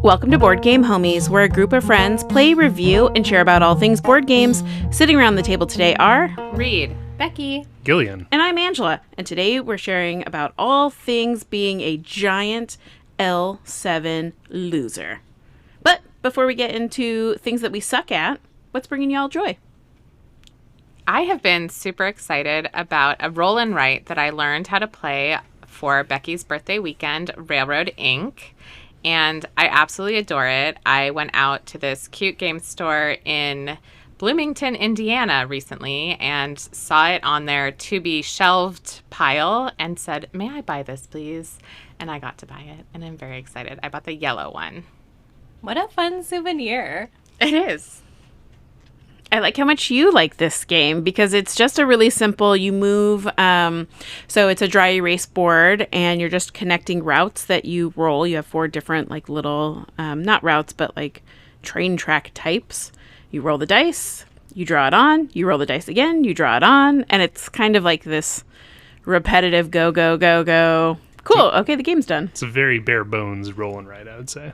Welcome to Board Game Homies, where a group of friends play, review, and share about all things board games. Sitting around the table today are Reed, Becky, Gillian, and I'm Angela. And today we're sharing about all things being a giant L7 loser. But before we get into things that we suck at, what's bringing y'all joy? I have been super excited about a roll and write that I learned how to play for Becky's birthday weekend, Railroad Inc., and I absolutely adore it. I went out to this cute game store in Bloomington, Indiana recently and saw it on their to be shelved pile and said, "May I buy this, please?" And I got to buy it, and I'm very excited. I bought the yellow one. what a fun souvenir. It is. I like how much you like this game because it's just a really simple, you move, so it's a dry erase board and you're just connecting routes that you roll. You have 4 different like little, not routes, but like train track types. You roll the dice, you draw it on, you roll the dice again, you draw it on, and it's kind of like this repetitive go, go, go, go. Cool, okay, the game's done. it's a very bare bones roll and write, I would say.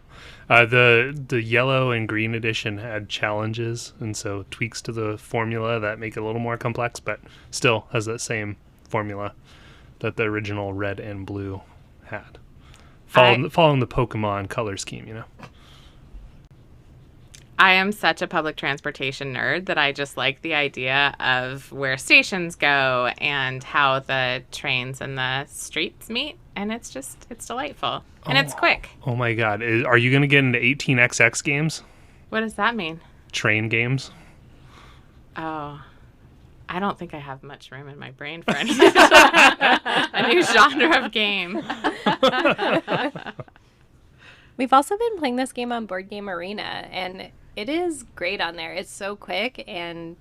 The yellow and green edition had challenges, and so tweaks to the formula that make it a little more complex, but still has that same formula that the original red and blue had. Following the Pokemon color scheme, you know. I am such a public transportation nerd that I just like the idea of where stations go and how the trains and the streets meet. And it's delightful. And it's quick. Oh my god. Are you going to get into 18XX games? What does that mean? Train games? Oh, I don't think I have much room in my brain for any a new genre of game. We've also been playing this game on Board Game Arena, and it is great on there. It's so quick, and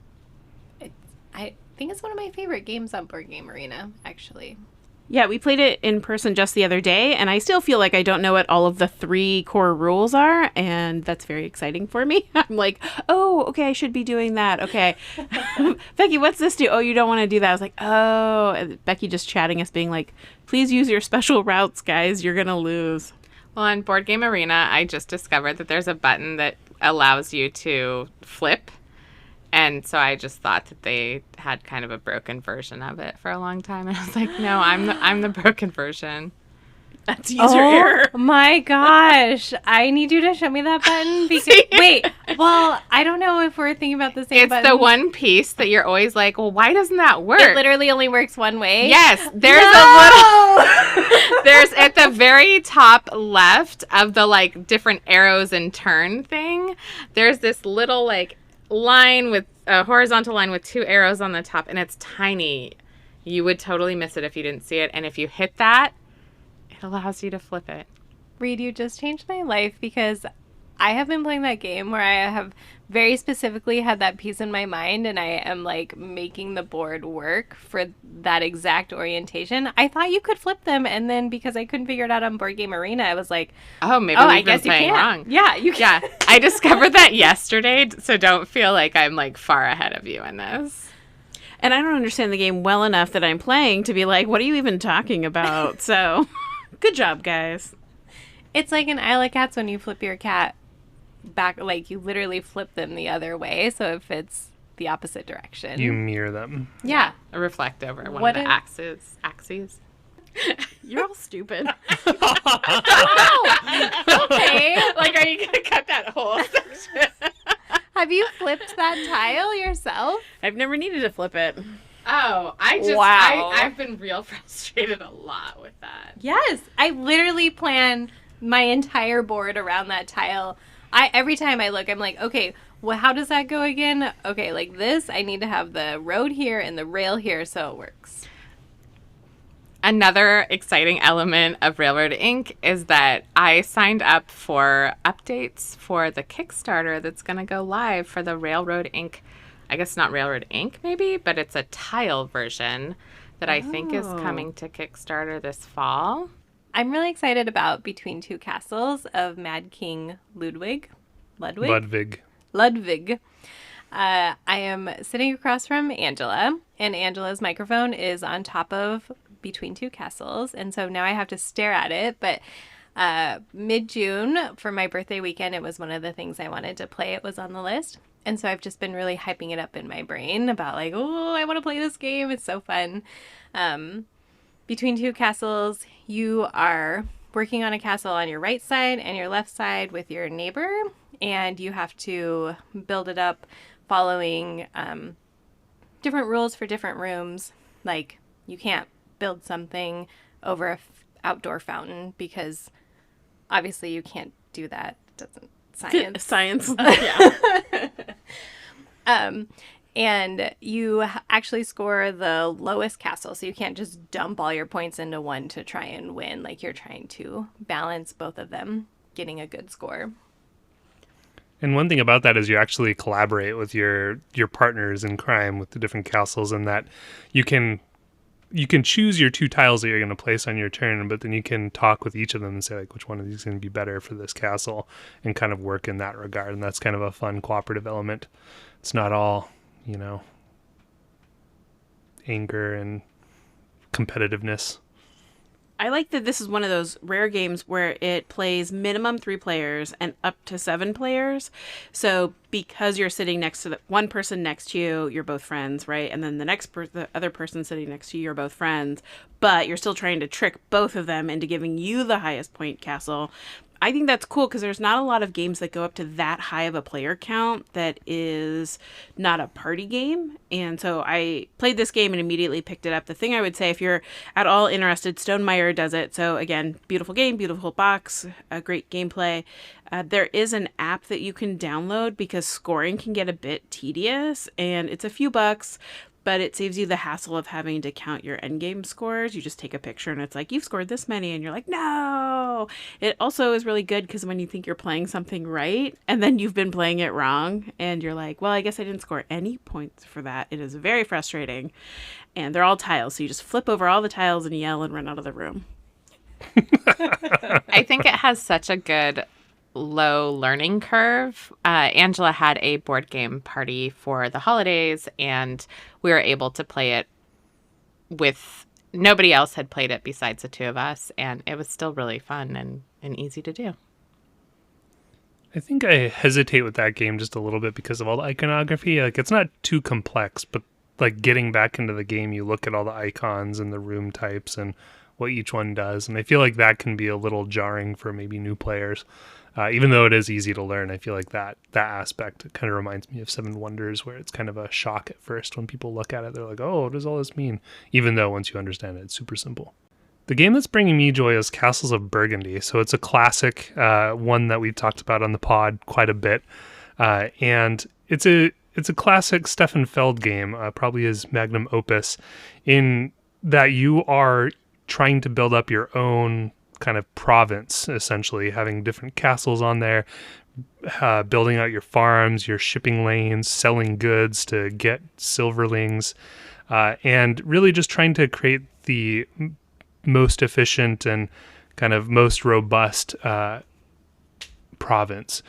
I think it's one of my favorite games on Board Game Arena, actually. Yeah, we played it in person just the other day, and I still feel like I don't know what all of the 3 core rules are, and that's very exciting for me. I'm like, oh, okay, I should be doing that. Okay. Becky, what's this do? Oh, you don't want to do that. I was like, oh. And Becky just chatting us, being like, please use your special routes, guys. You're going to lose. Well, on Board Game Arena, I just discovered that there's a button that allows you to flip. And so I just thought that they had kind of a broken version of it for a long time. And I was like, no, I'm the broken version. That's user error. Oh my gosh. I need you to show me that button. Because, wait, well, I don't know if we're thinking about the same button. It's the one piece that you're always like, well, why doesn't that work? It literally only works one way? Yes, there's a little, there's at the very top left of the like different arrows and turn thing, there's this little like line with a horizontal line with 2 arrows on the top, and it's tiny. You would totally miss it if you didn't see it. And if you hit that, it allows you to flip it. Reed, you just changed my life because I have been playing that game where I have very specifically had that piece in my mind and I am like making the board work for that exact orientation. I thought you could flip them, and then because I couldn't figure it out on Board Game Arena, I was like, oh, maybe I we've been guess you playing can. wrong. Yeah, you can. Yeah, I discovered that yesterday, so don't feel like I'm like far ahead of you in this. And I don't understand the game well enough that I'm playing to be like, what are you even talking about? So, good job, guys. It's like in Isle of Cats when you flip your cat back, like you literally flip them the other way, so it fits the opposite direction. You mirror them. Yeah. Reflect over one What of the axes. You're all stupid. Okay. Like, are you going to cut that whole section? Have you flipped that tile yourself? I've never needed to flip it. Oh, Wow. I've been real frustrated a lot with that. Yes. I literally plan my entire board around that tile. Every time I look, I'm like, okay, well, how does that go again? Okay, like this, I need to have the road here and the rail here so it works. Another exciting element of Railroad Inc. is that I signed up for updates for the Kickstarter that's going to go live for the Railroad Inc. I guess not Railroad Inc. maybe, but it's a tile version that I think is coming to Kickstarter this fall. I'm really excited about Between Two Castles of Mad King Ludwig. Ludwig. I am sitting across from Angela, and Angela's microphone is on top of Between Two Castles, and so now I have to stare at it, but Mid-June for my birthday weekend, it was one of the things I wanted to play. It was on the list. And so I've just been really hyping it up in my brain about like, oh, I want to play this game. It's so fun. Between two castles, you are working on a castle on your right side and your left side with your neighbor. And you have to build it up following different rules for different rooms. Like you can't build something over a outdoor fountain because obviously you can't do that. It doesn't science. Yeah. And you actually score the lowest castle, so you can't just dump all your points into one to try and win. Like you're trying to balance both of them, getting a good score. And one thing about that is you actually collaborate with your partners in crime with the different castles, and that you can choose your 2 tiles that you're going to place on your turn, but then you can talk with each of them and say like which one of these is going to be better for this castle, and kind of work in that regard. And that's kind of a fun cooperative element. It's not all, anger and competitiveness. I like that this is one of those rare games where it plays minimum 3 players and up to 7 players. So because you're sitting next to the one person next to you, you're both friends, right? And then the other person sitting next to you, you're both friends, but you're still trying to trick both of them into giving you the highest point castle. I think that's cool because there's not a lot of games that go up to that high of a player count that is not a party game. And so I played this game and immediately picked it up. The thing I would say, if you're at all interested, Stonemaier does it. So again, beautiful game, beautiful box, a great gameplay. There is an app that you can download because scoring can get a bit tedious, and it's a few bucks, but it saves you the hassle of having to count your endgame scores. You just take a picture and it's like, you've scored this many, and you're like, no. It also is really good because when you think you're playing something right and then you've been playing it wrong and you're like, well, I guess I didn't score any points for that. It is very frustrating. And they're all tiles, so you just flip over all the tiles and yell and run out of the room. I think it has such a good low learning curve. Angela had a board game party for the holidays, and we were able to play it with nobody else had played it besides the 2 of us, and it was still really fun and easy to do. I think I hesitate with that game just a little bit because of all the iconography. Like, it's not too complex, but like getting back into the game, you look at all the icons and the room types and what each one does, and I feel like that can be a little jarring for maybe new players. Even though it is easy to learn, I feel like that aspect kind of reminds me of Seven Wonders, where it's kind of a shock at first when people look at it. They're like, oh, what does all this mean? Even though once you understand it, it's super simple. The game that's bringing me joy is Castles of Burgundy. So it's a classic, one that we've talked about on the pod quite a bit. And it's a classic Stefan Feld game, probably his magnum opus, in that you are trying to build up your own kind of province, essentially, having different castles on there, building out your farms, your shipping lanes, selling goods to get silverlings, and really just trying to create the most efficient and kind of most robust province.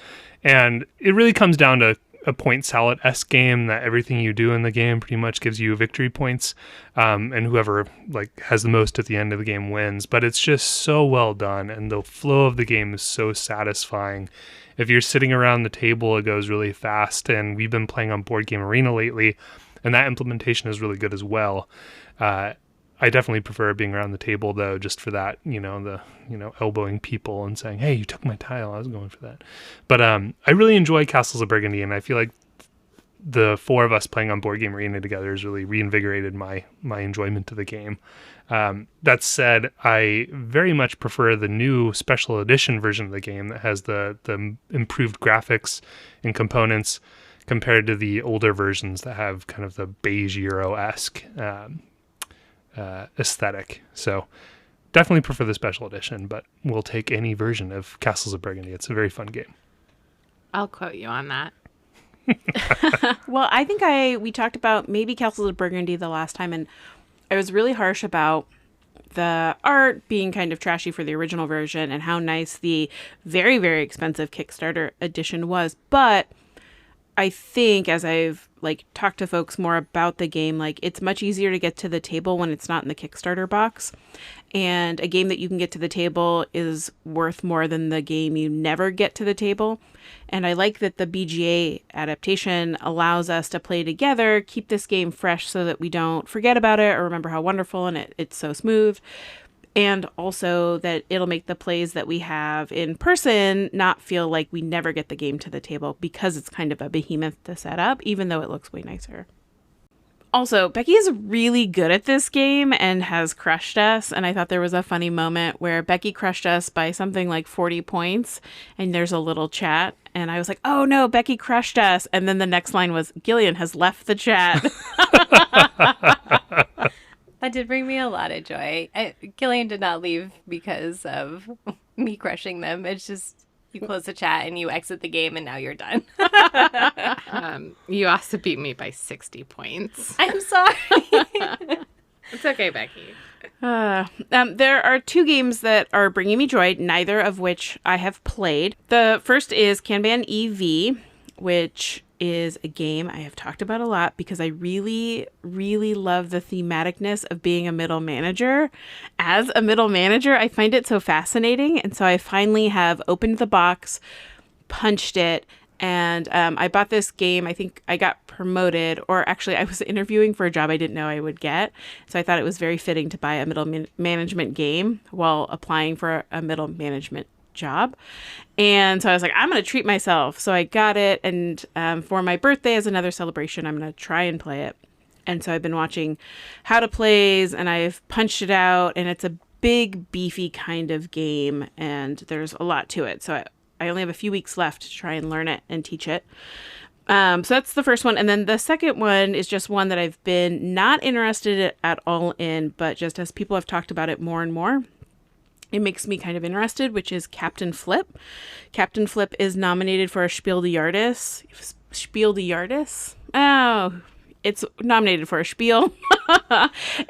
And it really comes down to a point salad-esque game that everything you do in the game pretty much gives you victory points, and whoever like has the most at the end of the game wins. But it's just so well done, and the flow of the game is so satisfying. If you're sitting around the table, it goes really fast, and we've been playing on Board Game Arena lately, and that implementation is really good as well. I definitely prefer being around the table, though, just for that, elbowing people and saying, hey, you took my tile. I was going for that. But I really enjoy Castles of Burgundy, and I feel like the 4 of us playing on Board Game Arena together has really reinvigorated my enjoyment of the game. That said, I very much prefer the new special edition version of the game that has the improved graphics and components compared to the older versions that have kind of the beige Euro-esque aesthetic. So definitely prefer the special edition, but we'll take any version of Castles of Burgundy. It's a very fun game. I'll quote you on that. Well, I think we talked about maybe Castles of Burgundy the last time, and I was really harsh about the art being kind of trashy for the original version and how nice the very, very expensive Kickstarter edition was. But I think as I've like talk to folks more about the game, like it's much easier to get to the table when it's not in the Kickstarter box. And a game that you can get to the table is worth more than the game you never get to the table. And I like that the BGA adaptation allows us to play together, keep this game fresh so that we don't forget about it or remember how wonderful and it's so smooth. And also that it'll make the plays that we have in person not feel like we never get the game to the table because it's kind of a behemoth to set up, even though it looks way nicer. Also, Becky is really good at this game and has crushed us. And I thought there was a funny moment where Becky crushed us by something like 40 points. And there's a little chat. And I was like, oh no, Becky crushed us. And then the next line was, Gillian has left the chat. That did bring me a lot of joy. Gillian did not leave because of me crushing them. It's just you close the chat and you exit the game and now you're done. You also beat me by 60 points. I'm sorry. It's okay, Becky. There are 2 games that are bringing me joy, neither of which I have played. The first is Kanban EV, which is a game I have talked about a lot because I really, really love the thematicness of being a middle manager. As a middle manager, I find it so fascinating. And so I finally have opened the box, punched it, and I bought this game. I think I got promoted, or actually I was interviewing for a job I didn't know I would get. So I thought it was very fitting to buy a middle management game while applying for a middle management job. And so I was like, I'm going to treat myself. So I got it. And for my birthday as another celebration, I'm going to try and play it. And so I've been watching how to plays and I've punched it out, and it's a big, beefy kind of game. And there's a lot to it. So I only have a few weeks left to try and learn it and teach it. So that's the first one. And then the second one is just one that I've been not interested at all in, but just as people have talked about it more and more, it makes me kind of interested, which is Captain Flip. Captain Flip is nominated for a Spiel des Jahres. Spiel des Jahres? Oh, it's nominated for a Spiel.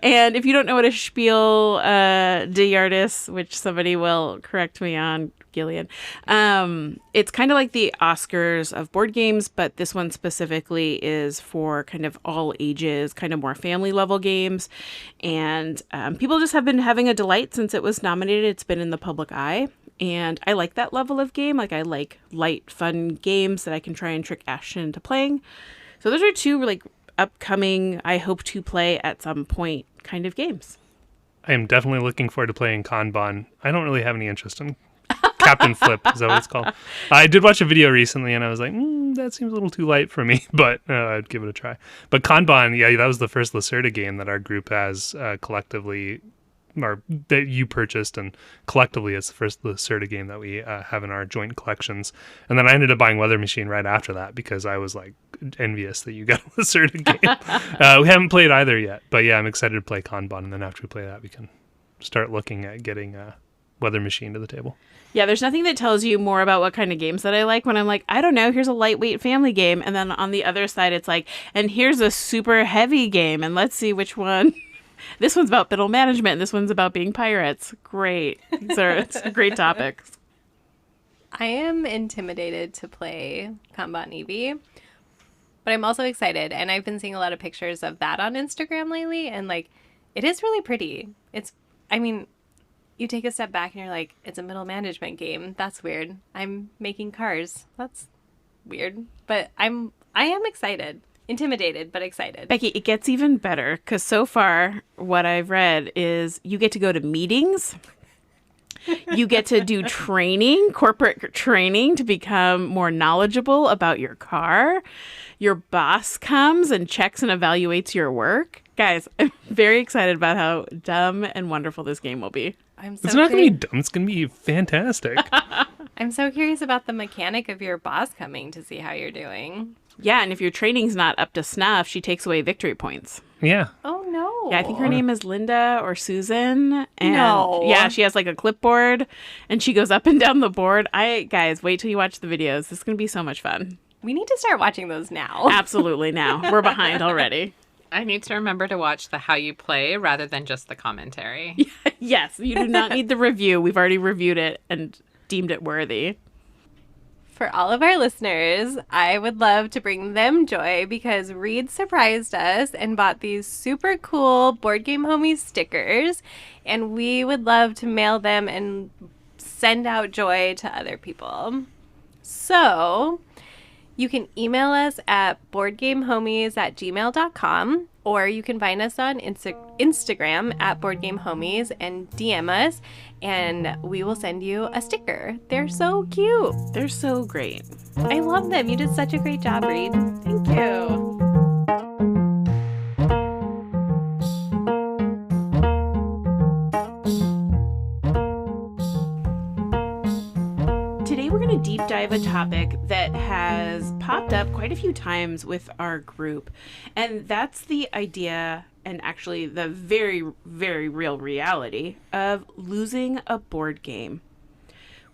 And if you don't know what a Spiel des Jahres, which somebody will correct me on, Gillian, it's kind of like the Oscars of board games, but this one specifically is for kind of all ages, kind of more family level games. And people just have been having a delight since it was nominated. It's been in the public eye. And I like that level of game. Like I like light, fun games that I can try and trick Ashton into playing. So those are 2 like upcoming, I hope to play at some point kind of games. I am definitely looking forward to playing Kanban. I don't really have any interest in Captain Flip, is that what it's called? I did watch a video recently and I was like, that seems a little too light for me, but I'd give it a try. But Kanban, yeah, that was the first Lacerda game that our group has collectively, or that you purchased, and collectively it's the first Lacerda game that we have in our joint collections. And then I ended up buying Weather Machine right after that because I was like envious that you got a Lacerda game. We haven't played either yet, but yeah, I'm excited to play Kanban, and then after we play that we can start looking at getting Weather Machine to the table. Yeah, there's nothing that tells you more about what kind of games that I like when I'm like, I don't know, here's a lightweight family game. And then on the other side, it's like, and here's a super heavy game. And let's see which one. This one's about middle management. And this one's about being pirates. Great. It's great topics. I am intimidated to play Kanban EV, but I'm also excited. And I've been seeing a lot of pictures of that on Instagram lately. And like, it is really pretty. You take a step back and you're like, it's a middle management game. That's weird. I'm making cars. That's weird. But I am excited. Intimidated, but excited. Becky, it gets even better because so far what I've read is you get to go to meetings. You get to do training, corporate training to become more knowledgeable about your car. Your boss comes and checks and evaluates your work. Guys, I'm very excited about how dumb and wonderful this game will be. It's not going to be dumb. It's going to be fantastic. I'm so curious about the mechanic of your boss coming to see how you're doing. Yeah, and if your training's not up to snuff, she takes away victory points. Yeah. Oh, no. Yeah, I think her name is Linda or Susan. And no. Yeah, she has like a clipboard, and she goes up and down the board. Guys, wait till you watch the videos. This is going to be so much fun. We need to start watching those now. Absolutely now. We're behind already. I need to remember to watch the how you play rather than just the commentary. Yes, you do not need the review. We've already reviewed it and deemed it worthy. for all of our listeners, I would love to bring them joy because Reed surprised us and bought these super cool Board Game Homies stickers, and we would love to mail them and send out joy to other people. So you can email us at boardgamehomies@gmail.com, or you can find us on Instagram at boardgamehomies and DM us, and we will send you a sticker. They're so cute. They're so great. I love them. You did such a great job, Reed. Thank you. Today we're going to deep dive a topic that has popped up quite a few times with our group, and that's the idea, and actually the very, very real reality of losing a board game.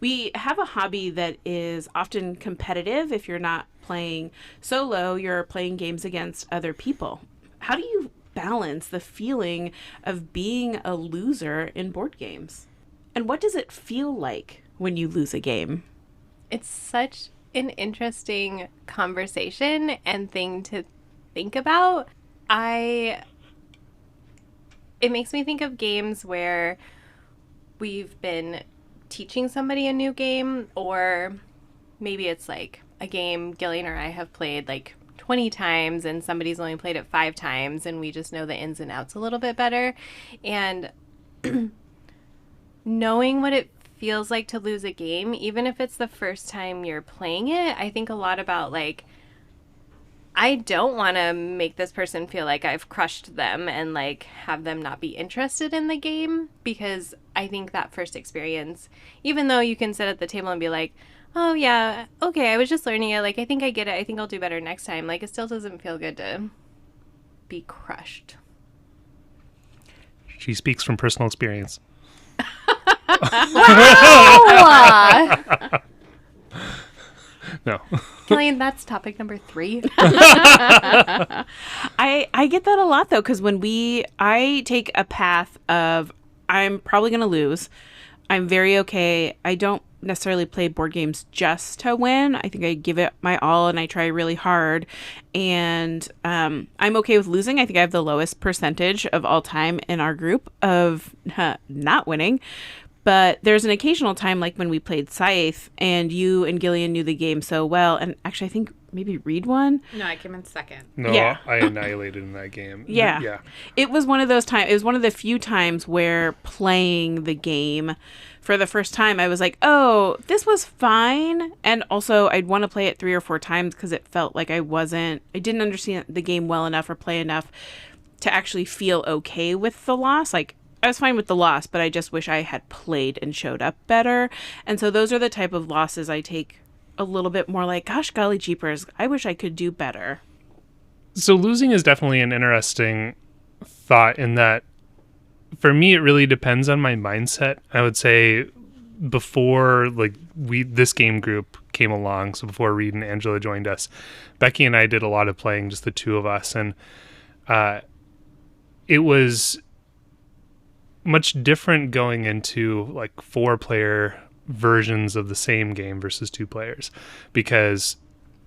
We have a hobby that is often competitive. If you're not playing solo, you're playing games against other people. How do you balance the feeling of being a loser in board games? And what does it feel like when you lose a game? It's such an interesting conversation and thing to think about. It makes me think of games where we've been teaching somebody a new game, or maybe it's like a game Gillian or I have played like 20 times and somebody's only played it 5 times and we just know the ins and outs a little bit better. And knowing what it feels like to lose a game, even if it's the first time you're playing it, I think a lot about like, I don't want to make this person feel like I've crushed them and like have them not be interested in the game, because I think that first experience, even though you can sit at the table and be like, oh yeah, okay, I was just learning it, like I think I get it, I think I'll do better next time, like it still doesn't feel good to be crushed. She speaks from personal experience. Wow! No. Gillian, that's topic number 3. I get that a lot though, because when I take a path of I'm probably going to lose. I'm very okay. I don't necessarily play board games just to win. I think I give it my all and I try really hard. And I'm okay with losing. I think I have the lowest percentage of all time in our group of not winning. But there's an occasional time, like when we played Scythe, and you and Gillian knew the game so well. And actually, I think maybe Reed won. No, I came in second. No, Yeah. I annihilated in that game. Yeah. It was one of those times. It was one of the few times where playing the game for the first time, I was like, oh, this was fine. And also, I'd want to play it 3 or 4 times because it felt like I didn't understand the game well enough or play enough to actually feel okay with the loss. Like, I was fine with the loss, but I just wish I had played and showed up better. And so those are the type of losses I take a little bit more like, gosh, golly jeepers, I wish I could do better. So losing is definitely an interesting thought in that for me, it really depends on my mindset. I would say before this game group came along, so before Reed and Angela joined us, Becky and I did a lot of playing, just the two of us. And it was much different going into like 4-player versions of the same game versus 2 players, because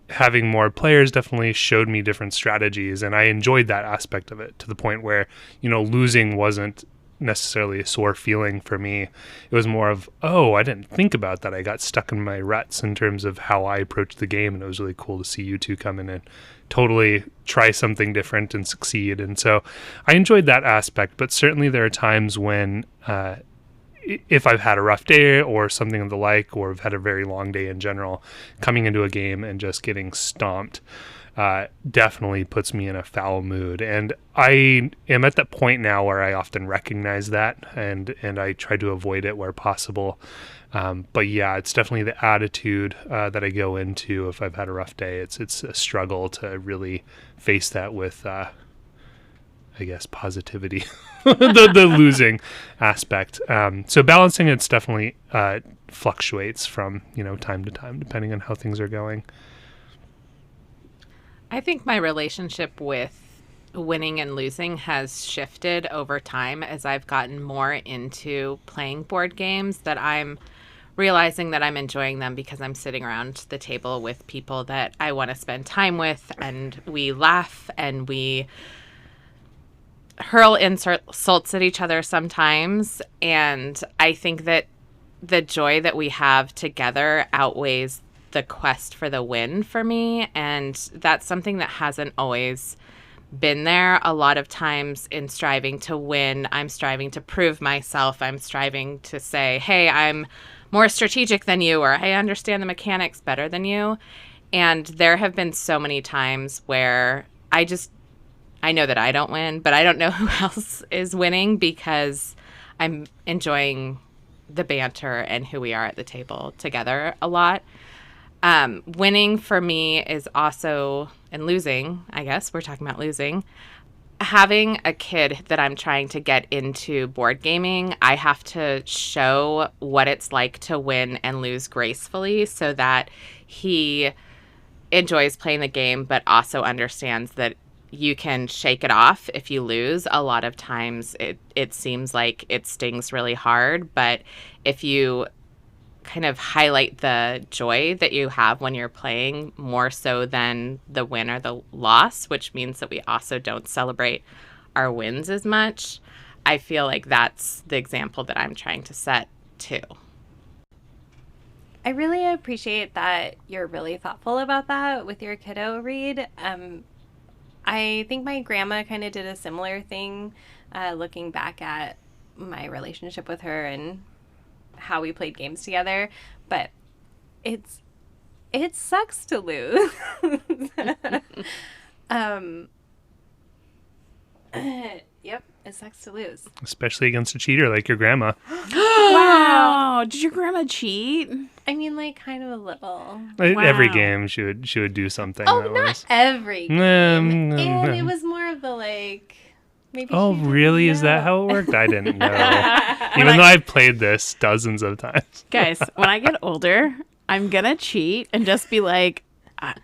having more players definitely showed me different strategies, and I enjoyed that aspect of it to the point where, losing wasn't necessarily a sore feeling for me. It was more of, oh, I didn't think about that. I got stuck in my ruts in terms of how I approached the game, and it was really cool to see you two come in and totally try something different and succeed. And so I enjoyed that aspect, but certainly there are times when if I've had a rough day or something of the like, or I've had a very long day in general, coming into a game and just getting stomped definitely puts me in a foul mood. And I am at that point now where I often recognize that and I try to avoid it where possible. But yeah, it's definitely the attitude that I go into if I've had a rough day. It's a struggle to really face that with, I guess, positivity, the losing aspect. So balancing it's definitely fluctuates from time to time depending on how things are going. I think my relationship with winning and losing has shifted over time as I've gotten more into playing board games, that I'm realizing that I'm enjoying them because I'm sitting around the table with people that I want to spend time with, and we laugh and we hurl insults at each other sometimes. And I think that the joy that we have together outweighs the quest for the win for me. And that's something that hasn't always been there. A lot of times in striving to win, I'm striving to prove myself. I'm striving to say, hey, I'm more strategic than you, or I understand the mechanics better than you. And there have been so many times where I know that I don't win, but I don't know who else is winning because I'm enjoying the banter and who we are at the table together a lot. Winning for me is also, and losing, I guess we're talking about losing, having a kid that I'm trying to get into board gaming, I have to show what it's like to win and lose gracefully so that he enjoys playing the game, but also understands that you can shake it off if you lose. A lot of times it seems like it stings really hard, but if you kind of highlight the joy that you have when you're playing more so than the win or the loss, which means that we also don't celebrate our wins as much, I feel like that's the example that I'm trying to set too. I really appreciate that you're really thoughtful about that with your kiddo, Reed. I think my grandma kind of did a similar thing, looking back at my relationship with her and how we played games together. But it sucks to lose. Yep, it sucks to lose. Especially against a cheater like your grandma. Wow. Did your grandma cheat? I mean, like, kind of a little. Every game she would do something. Oh, that not was. every game. And it was more of the, like, maybe Oh, she didn't really? Is that know. how it worked? I didn't know. Even though I've played this dozens of times. Guys, when I get older, I'm going to cheat and just be like,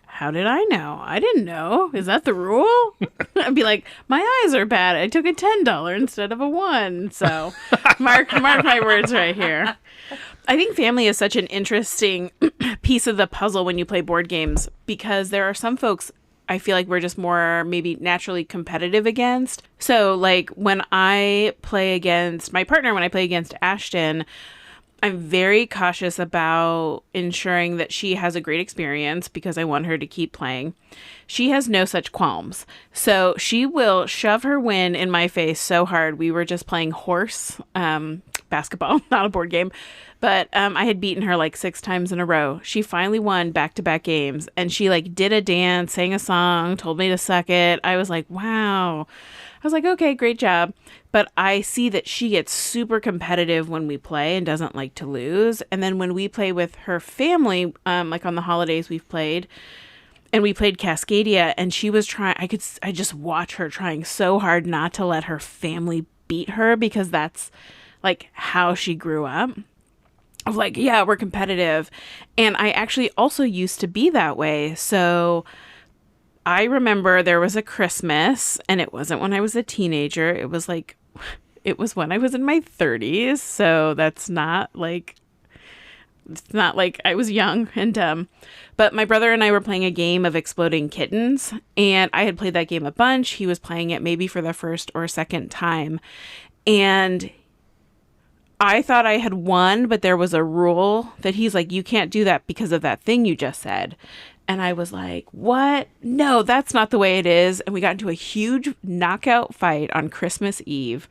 how did I know? I didn't know. Is that the rule? I'd be like, my eyes are bad. I took a $10 instead of a 1. So mark my words right here. I think family is such an interesting piece of the puzzle when you play board games, because there are some folks I feel like we're just more maybe naturally competitive against. So like when I play against my partner, when I play against Ashton, I'm very cautious about ensuring that she has a great experience because I want her to keep playing. She has no such qualms. So she will shove her win in my face so hard. We were just playing horse basketball, not a board game. But I had beaten her like 6 times in a row. She finally won back-to-back games. And she like did a dance, sang a song, told me to suck it. I was like, wow. I was like, okay, great job. But I see that she gets super competitive when we play and doesn't like to lose. And then when we play with her family, like on the holidays we've played, and we played Cascadia, and she was trying, I just watch her trying so hard not to let her family beat her because that's like how she grew up. Of like, yeah, we're competitive. And I actually also used to be that way. So I remember there was a Christmas, and it wasn't when I was a teenager. It was when I was in my 30s. So it's not like I was young and dumb. But my brother and I were playing a game of Exploding Kittens, and I had played that game a bunch. He was playing it maybe for the first or second time. And I thought I had won, but there was a rule that he's like, you can't do that because of that thing you just said. And I was like, what? No, that's not the way it is. And we got into a huge knockout fight on Christmas Eve.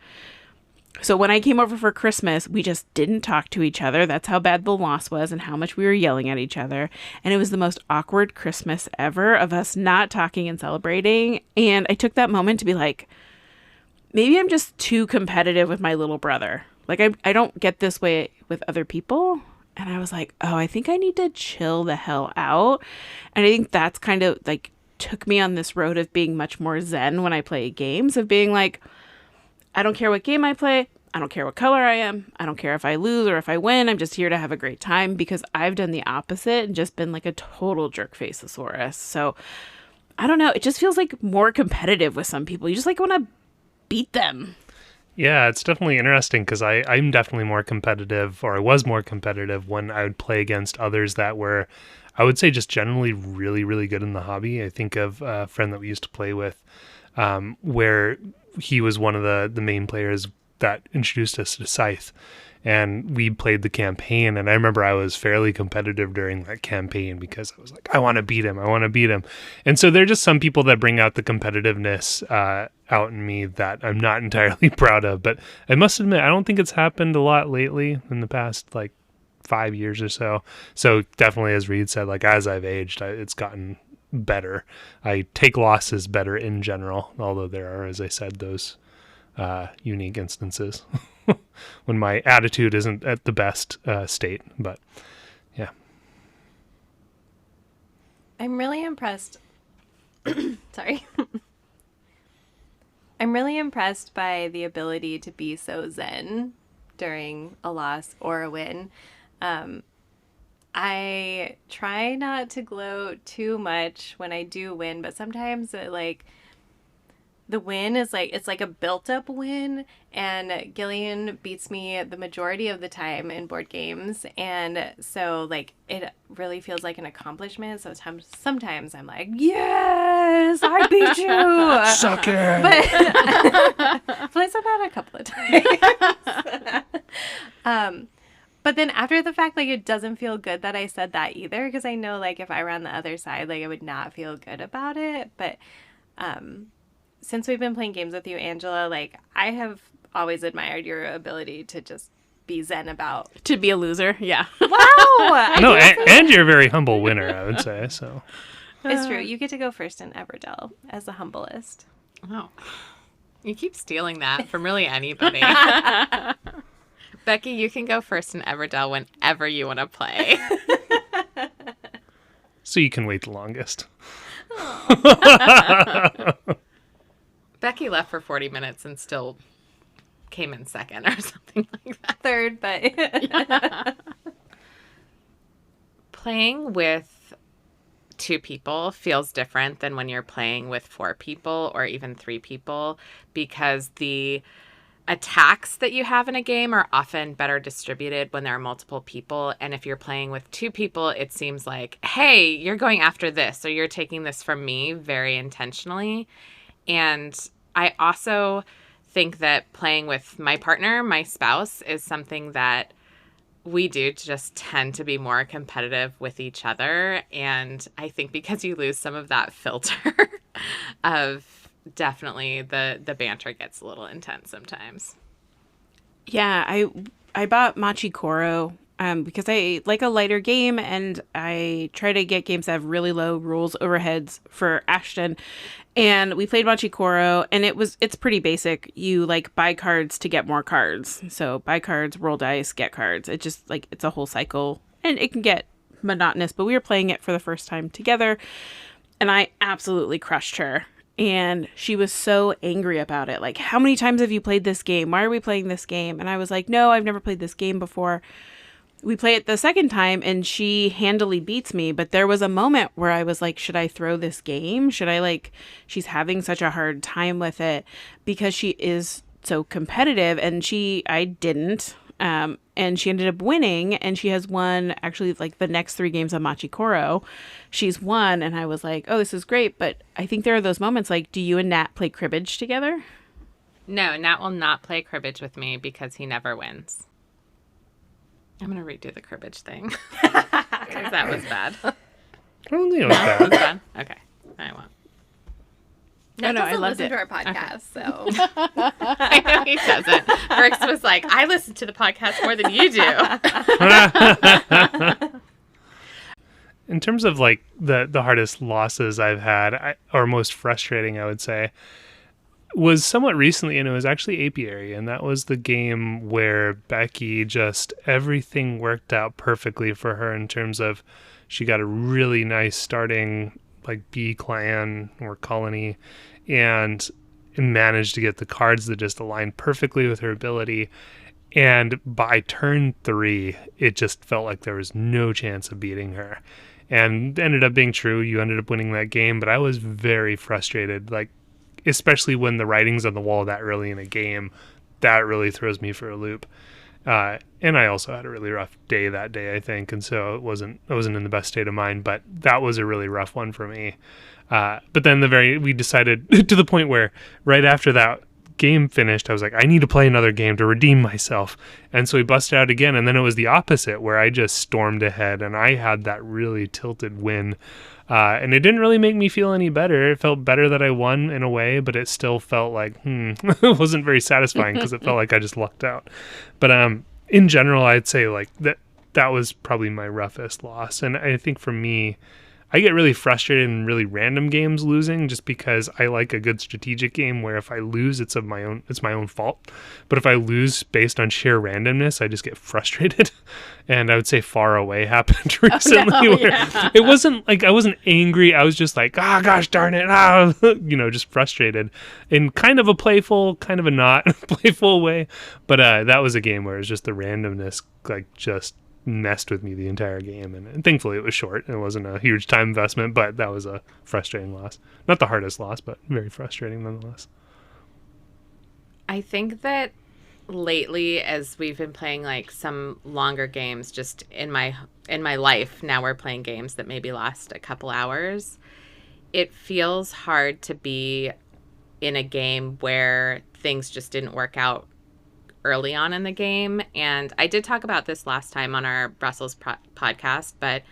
So when I came over for Christmas, we just didn't talk to each other. That's how bad the loss was and how much we were yelling at each other. And it was the most awkward Christmas ever of us not talking and celebrating. And I took that moment to be like, maybe I'm just too competitive with my little brother. Like, I don't get this way with other people. And I was like, oh, I think I need to chill the hell out. And I think that's kind of like took me on this road of being much more zen when I play games, of being like, I don't care what game I play. I don't care what color I am. I don't care if I lose or if I win. I'm just here to have a great time, because I've done the opposite and just been like a total jerk faceosaurus. So I don't know. It just feels like more competitive with some people. You just like want to beat them. Yeah, it's definitely interesting because I'm definitely more competitive, or I was more competitive when I would play against others that were, I would say, just generally really, really good in the hobby. I think of a friend that we used to play with, where he was one of the main players that introduced us to Scythe. And we played the campaign, and I remember I was fairly competitive during that campaign because I was like, I want to beat him. I want to beat him. And so there are just some people that bring out the competitiveness out in me that I'm not entirely proud of. But I must admit, I don't think it's happened a lot lately in the past, like, 5 years or so. So definitely, as Reed said, like, as I've aged, it's gotten better. I take losses better in general, although there are, as I said, those unique instances when my attitude isn't at the best state. But yeah. I'm really impressed. Sorry. I'm really impressed by the ability to be so zen during a loss or a win. I try not to gloat too much when I do win, but sometimes the win is like, it's like a built up win, and Gillian beats me the majority of the time in board games. And so like it really feels like an accomplishment. So sometimes I'm like, yes, I beat you. Suck it. But I said that a couple of times. But then after the fact, like, it doesn't feel good that I said that either, because I know, like, if I were on the other side, like, I would not feel good about it. But since we've been playing games with you, Angela, like, I have always admired your ability to just be zen about. To be a loser, yeah. Wow! No, and you're a very humble winner, I would say. So It's true. You get to go first in Everdell as the humblest. Oh, you keep stealing that from really anybody. Becky, you can go first in Everdell whenever you want to play. so you can wait the longest. Becky left for 40 minutes and still came in second or something like that. Third, but Playing with 2 people feels different than when you're playing with 4 people or even 3 people, because the attacks that you have in a game are often better distributed when there are multiple people. And if you're playing with 2 people, it seems like, hey, you're going after this, or you're taking this from me very intentionally. And I also think that playing with my partner, my spouse, is something that we do to just tend to be more competitive with each other. And I think because you lose some of that filter of definitely the banter gets a little intense sometimes. Yeah, I bought Machi Koro because I like a lighter game, and I try to get games that have really low rules overheads for Ashton. And we played Machi Koro, and it's pretty basic. You like buy cards to get more cards. So buy cards, roll dice, get cards. It just like it's a whole cycle, and it can get monotonous. But we were playing it for the first time together, and I absolutely crushed her. And she was so angry about it. Like, how many times have you played this game? Why are we playing this game? And I was like, no, I've never played this game before. We play it the second time, and she handily beats me. But there was a moment where I was like, should I throw this game? She's having such a hard time with it because she is so competitive. And I didn't. And she ended up winning, and she has won actually like the next 3 games of Machi Koro. She's won, and I was like, oh, this is great. But I think there are those moments like, do you and Nat play cribbage together? No, Nat will not play cribbage with me because he never wins. I'm going to redo the cribbage thing. Because that was bad. I don't think it was That was bad. bad? Okay. I won't. Nat I doesn't loved listen it. to our podcast, so I know he doesn't. Brooks was like, I listen to the podcast more than you do. In terms of like the hardest losses I've had, or most frustrating, I would say, was somewhat recently, and it was actually Apiary, and that was the game where Becky just everything worked out perfectly for her in terms of she got a really nice starting like bee clan or colony, and managed to get the cards that just aligned perfectly with her ability. And by turn 3, it just felt like there was no chance of beating her. And ended up being true. You ended up winning that game, but I was very frustrated, like especially when the writing's on the wall that early in a game. that really throws me for a loop. And I also had a really rough day that day, I think, and so I wasn't in the best state of mind. But that was a really rough one for me. But then we decided to the point where right after that game finished, I was like, I need to play another game to redeem myself. And so we busted out again, and then it was the opposite, where I just stormed ahead, and I had that really tilted win. And it didn't really make me feel any better. It felt better that I won in a way, but it still felt like, it wasn't very satisfying because it felt like I just lucked out. But in general, I'd say like that was probably my roughest loss. And I think for me, I get really frustrated in really random games losing just because I like a good strategic game where if I lose, it's my own fault. But if I lose based on sheer randomness, I just get frustrated. And I would say Far Away happened recently where it wasn't like I wasn't angry. I was just like, gosh darn it. Just frustrated in kind of a playful, kind of a not playful way. But that was a game where it was just the randomness, like just messed with me the entire game, and thankfully it was short. It wasn't a huge time investment, but that was a frustrating loss. Not the hardest loss, but very frustrating nonetheless. I think that lately, as we've been playing like some longer games just in my life, now we're playing games that maybe last a couple hours, it feels hard to be in a game where things just didn't work out early on in the game. And I did talk about this last time on our Brussels podcast, but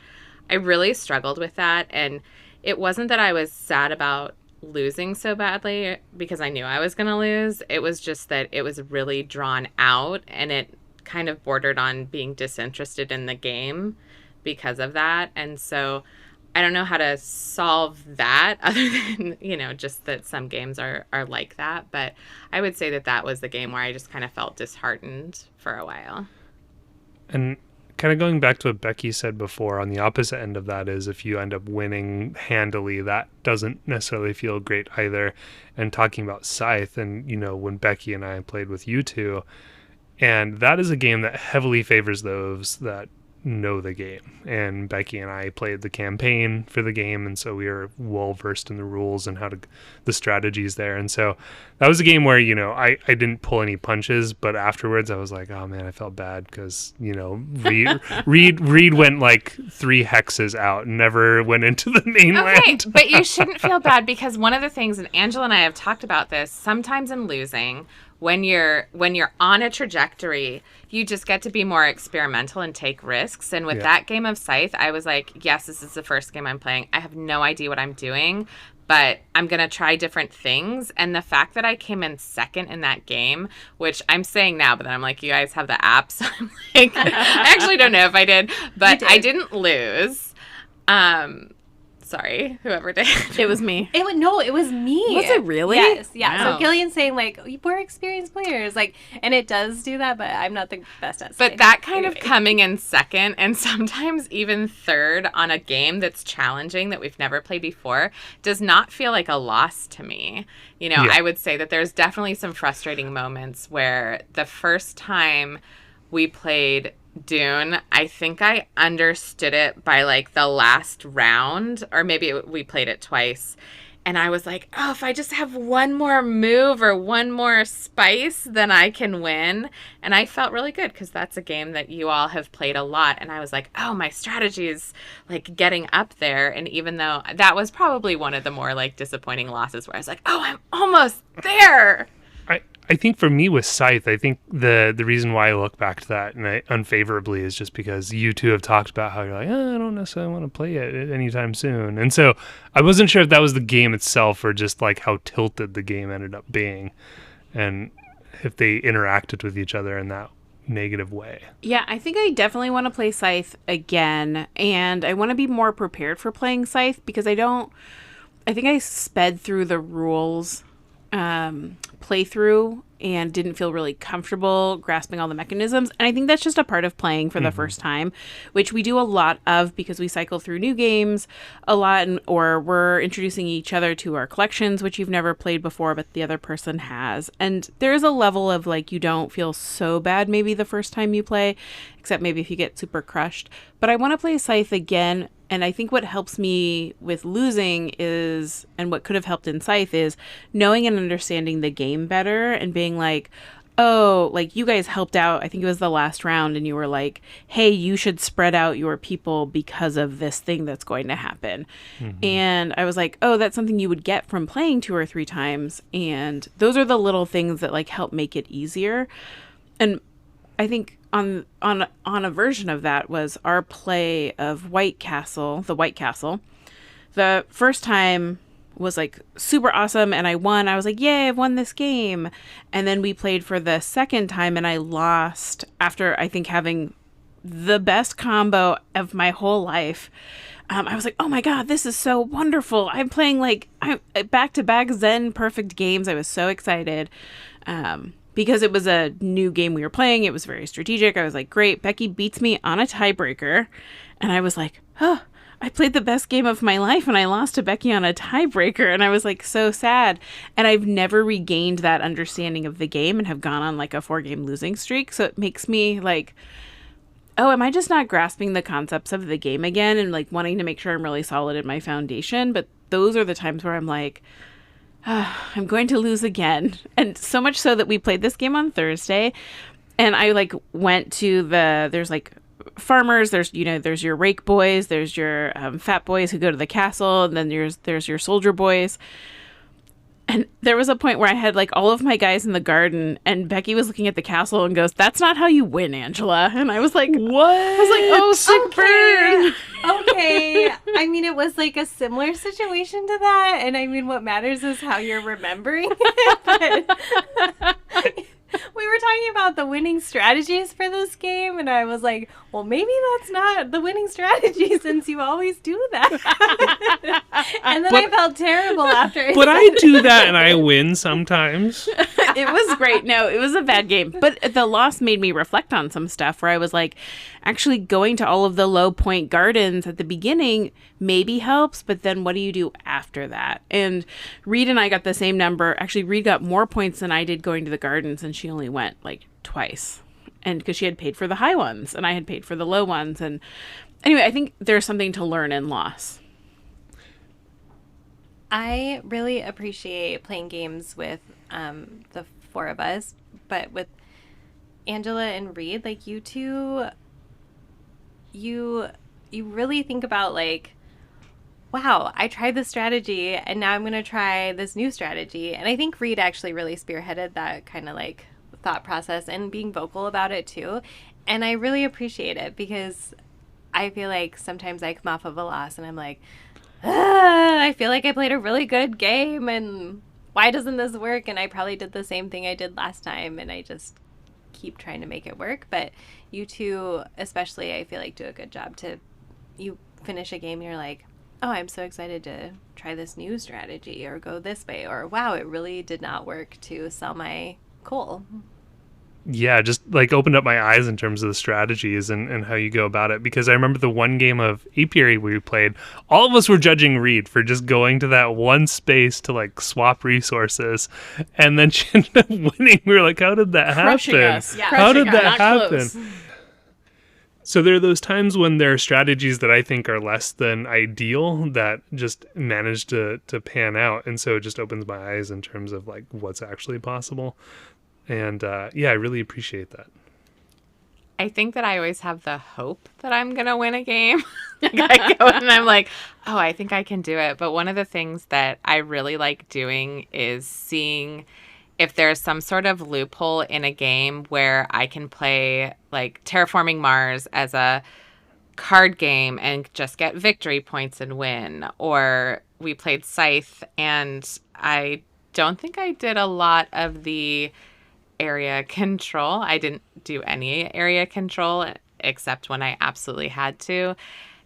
I really struggled with that. And it wasn't that I was sad about losing so badly because I knew I was going to lose. It was just that it was really drawn out, and it kind of bordered on being disinterested in the game because of that. And so I don't know how to solve that other than, just that some games are like that. But I would say that was the game where I just kind of felt disheartened for a while. And kind of going back to what Becky said before, on the opposite end of that is if you end up winning handily, that doesn't necessarily feel great either. And talking about Scythe, and, when Becky and I played with you two, and that is a game that heavily favors those that know the game. And Becky and I played the campaign for the game, and so we were well versed in the rules and the strategies there. And so that was a game where I didn't pull any punches, but afterwards I was like, oh man, I felt bad because Reed went like 3 hexes out and never went into the mainland. Okay, but you shouldn't feel bad, because one of the things, and Angela and I have talked about this, sometimes in losing, when you're on a trajectory, you just get to be more experimental and take risks. And with that game of Scythe, I was like, yes, this is the first game I'm playing. I have no idea what I'm doing, but I'm going to try different things. And the fact that I came in second in that game, which I'm saying now, but then I'm like, you guys have the app. So I'm like, I actually don't know if I did, but I didn't lose. Sorry, whoever did. It was me. It was me. Was it really? Yes, yeah. Wow. So Gillian's saying like, we're experienced players, like, and it does do that, but I'm not the best at. But that kind of coming in second and sometimes even third on a game that's challenging that we've never played before does not feel like a loss to me. I would say that there's definitely some frustrating moments where the first time we played Dune, I think I understood it by like the last round, or maybe we played it twice, and I was like, oh, if I just have one more move or one more spice, then I can win. And I felt really good because that's a game that you all have played a lot, and I was like, oh, my strategy is like getting up there. And even though that was probably one of the more like disappointing losses where I was like, oh, I'm almost there. I think for me with Scythe, I think the reason why I look back to that and unfavorably is just because you two have talked about how you're like, I don't necessarily want to play it anytime soon. And so I wasn't sure if that was the game itself or just like how tilted the game ended up being and if they interacted with each other in that negative way. Yeah, I think I definitely want to play Scythe again, and I want to be more prepared for playing Scythe because I think I sped through the rules playthrough and didn't feel really comfortable grasping all the mechanisms. And I think that's just a part of playing for the first time, which we do a lot of because we cycle through new games a lot, or we're introducing each other to our collections, which you've never played before, but the other person has. And there's a level of like, you don't feel so bad maybe the first time you play, except maybe if you get super crushed. But I want to play Scythe again. And I think what helps me with losing is, and what could have helped in Scythe is knowing and understanding the game better and being like, oh, like you guys helped out. I think it was the last round, and you were like, hey, you should spread out your people because of this thing that's going to happen. And I was like, oh, that's something you would get from playing 2 or 3 times. And those are the little things that like help make it easier. And I think on a version of that was our play of the White Castle. The first time was like super awesome and I won. I was like, yay, I've won this game. And then we played for the second time and I lost after I think having the best combo of my whole life. I was like, oh my God, this is so wonderful. I'm playing like back-to-back Zen perfect games. I was so excited. Because it was a new game we were playing. It was very strategic. I was like, great, Becky beats me on a tiebreaker. And I was like, oh, I played the best game of my life and I lost to Becky on a tiebreaker. And I was like so sad. And I've never regained that understanding of the game and have gone on like a 4-game losing streak. So it makes me like, oh, am I just not grasping the concepts of the game again and like wanting to make sure I'm really solid in my foundation? But those are the times where I'm like, I'm going to lose again. And so much so that we played this game on Thursday and I like went to there's like farmers, there's your rake boys, there's your fat boys who go to the castle, and then there's your soldier boys. And there was a point where I had like all of my guys in the garden and Becky was looking at the castle and goes, that's not how you win, Angela. And I was like, what? I was like, oh, sick burn. Okay. I mean, it was like a similar situation to that. And I mean, what matters is how you're remembering it. But we were talking about the winning strategies for this game. And I was like, well, maybe that's not the winning strategy since you always do that. And then I felt terrible after. But I do that and I win sometimes. It was great. No, it was a bad game. But the loss made me reflect on some stuff where I was like, actually going to all of the low point gardens at the beginning maybe helps, but then what do you do after that? And Reed and I got the same number. Actually, Reed got more points than I did going to the gardens, and she only went like twice. And because she had paid for the high ones and I had paid for the low ones. And anyway, I think there's something to learn in loss. I really appreciate playing games with the 4 of us, but with Angela and Reed, like you two, you really think about like, wow, I tried this strategy and now I'm going to try this new strategy. And I think Reed actually really spearheaded that kind of like thought process and being vocal about it too. And I really appreciate it because I feel like sometimes I come off of a loss and I'm like, I feel like I played a really good game and why doesn't this work? And I probably did the same thing I did last time and I just keep trying to make it work. But you two, especially, I feel like do a good job you finish a game and you're like, oh, I'm so excited to try this new strategy or go this way, or wow, it really did not work to sell my coal. Yeah, just like opened up my eyes in terms of the strategies and how you go about it. Because I remember the one game of Apiary we played, all of us were judging Reed for just going to that one space to like swap resources. And then she ended up winning. We were like, how did that Crushing happen? us. Yeah. How did Crushing us. that Not happen? close. So there are those times when there are strategies that I think are less than ideal that just manage to pan out. And so it just opens my eyes in terms of like what's actually possible. And yeah, I really appreciate that. I think that I always have the hope that I'm going to win a game. Like I go and I'm like, oh, I think I can do it. But one of the things that I really like doing is seeing if there's some sort of loophole in a game where I can play like Terraforming Mars as a card game and just get victory points and win. Or we played Scythe and I don't think I did a lot of the area control. I didn't do any area control except when I absolutely had to.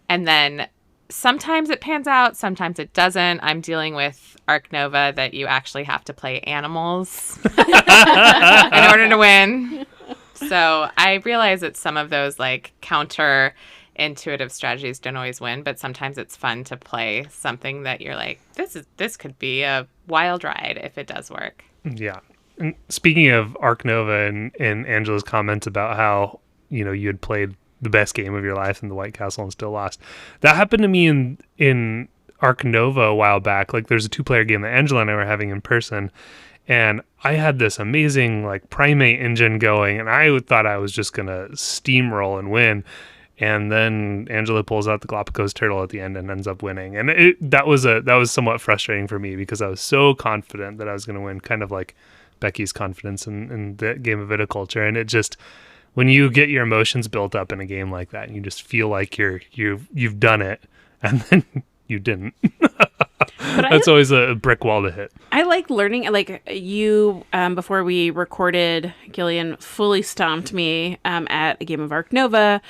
And then sometimes it pans out, sometimes it doesn't. I'm dealing with Arc Nova that you actually have to play animals in order to win. So I realize that some of those like counter intuitive strategies don't always win, but sometimes it's fun to play something that you're like, this could be a wild ride if it does work. Yeah. And speaking of Arc Nova and Angela's comment about how, you had played the best game of your life in the White Castle and still lost. That happened to me in Arc Nova a while back. Like there's a 2-player game that Angela and I were having in person. And I had this amazing like primate engine going, and I thought I was just gonna steamroll and win. And then Angela pulls out the Galapagos turtle at the end and ends up winning. And that was somewhat frustrating for me because I was so confident that I was going to win, kind of like Becky's confidence in the game of viticulture. And it just, when you get your emotions built up in a game like that, and you just feel like you've done it, and then you didn't. That's always a brick wall to hit. I like learning. Like you, before we recorded, Gillian fully stomped me at a game of Arc Nova.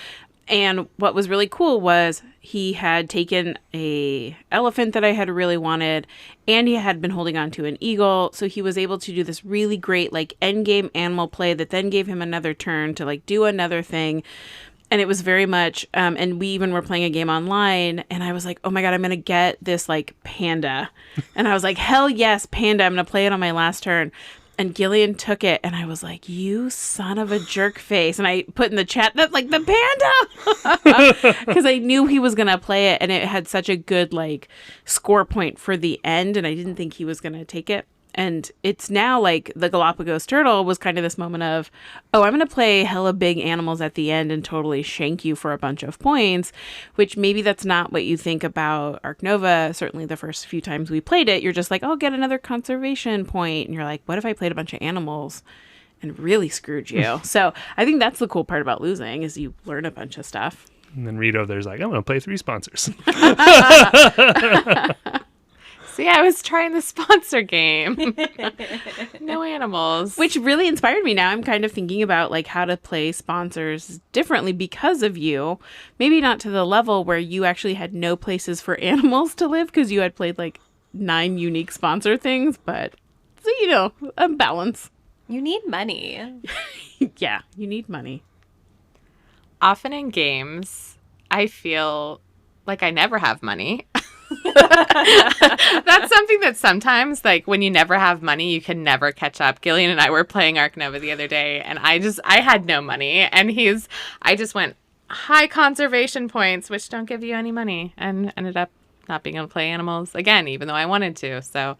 And what was really cool was he had taken a elephant that I had really wanted, and he had been holding on to an eagle. So he was able to do this really great like end game animal play that then gave him another turn to like do another thing. And it was very much, and we even were playing a game online, and I was like, oh my God, I'm going to get this like panda. And I was like, hell yes, panda. I'm going to play it on my last turn. And Gillian took it, and I was like, you son of a jerk face. And I put in the chat, that like the panda, because I knew he was going to play it, and it had such a good like score point for the end, and I didn't think he was going to take it. And it's now like the Galapagos turtle was kind of this moment of, oh, I'm going to play hella big animals at the end and totally shank you for a bunch of points, which maybe that's not what you think about Arc Nova. Certainly the first few times we played it, you're just like, oh, get another conservation point. And you're like, what if I played a bunch of animals and really screwed you? So I think that's the cool part about losing is you learn a bunch of stuff. And then Reed over there's like, I'm going to play 3 sponsors. See, I was trying the sponsor game. No animals. Which really inspired me. Now I'm kind of thinking about like how to play sponsors differently because of you. Maybe not to the level where you actually had no places for animals to live because you had played like 9 unique sponsor things, but so, you know, a balance. You need money. Yeah, you need money. Often in games, I feel like I never have money. That's something that sometimes, like when you never have money, you can never catch up. Gillian and I were playing Arc Nova the other day, and I had no money, and I just went high conservation points, which don't give you any money, and ended up not being able to play animals again, even though I wanted to. So,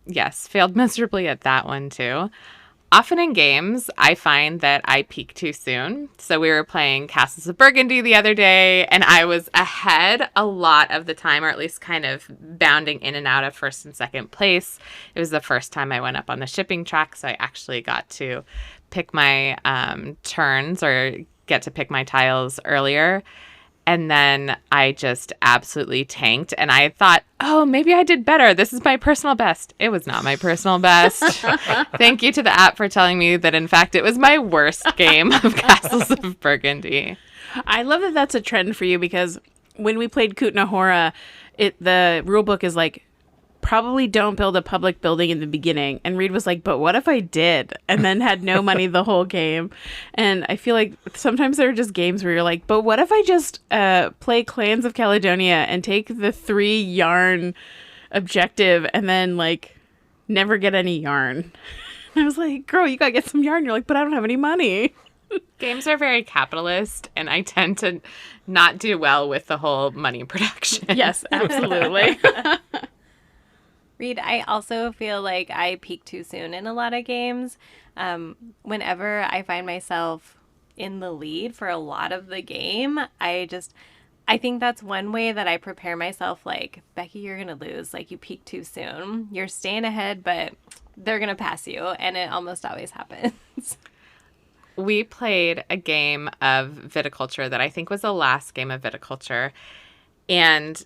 yes, failed miserably at that one too. Often in games, I find that I peak too soon. So we were playing Castles of Burgundy the other day, and I was ahead a lot of the time, or at least kind of bounding in and out of first and second place. It was the first time I went up on the shipping track, so I actually got to pick my turns or get to pick my tiles earlier. And then I just absolutely tanked. And I thought, oh, maybe I did better. This is my personal best. It was not my personal best. Thank you to the app for telling me that, in fact, it was my worst game of Castles of Burgundy. I love that that's a trend for you because when we played Kutna Hora, the rule book is like, probably don't build a public building in the beginning. And Reed was like, but what if I did? And then had no money the whole game. And I feel like sometimes there are just games where you're like, but what if I just play Clans of Caledonia and take the 3 yarn objective and then like never get any yarn? And I was like, girl, you gotta get some yarn. You're like, but I don't have any money. Games are very capitalist, and I tend to not do well with the whole money production. Yes, absolutely. Reed, I also feel like I peak too soon in a lot of games. Whenever I find myself in the lead for a lot of the game, I think that's one way that I prepare myself, like, Becky, you're going to lose. Like, you peak too soon. You're staying ahead, but they're going to pass you, and it almost always happens. We played a game of viticulture that I think was the last game of viticulture, and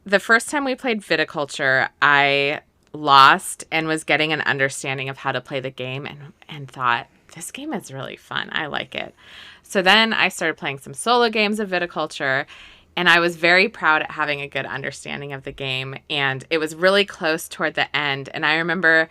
the first time we played viticulture, I lost and was getting an understanding of how to play the game and thought, this game is really fun. I like it. So then I started playing some solo games of viticulture, and I was very proud at having a good understanding of the game. And it was really close toward the end. And I remember,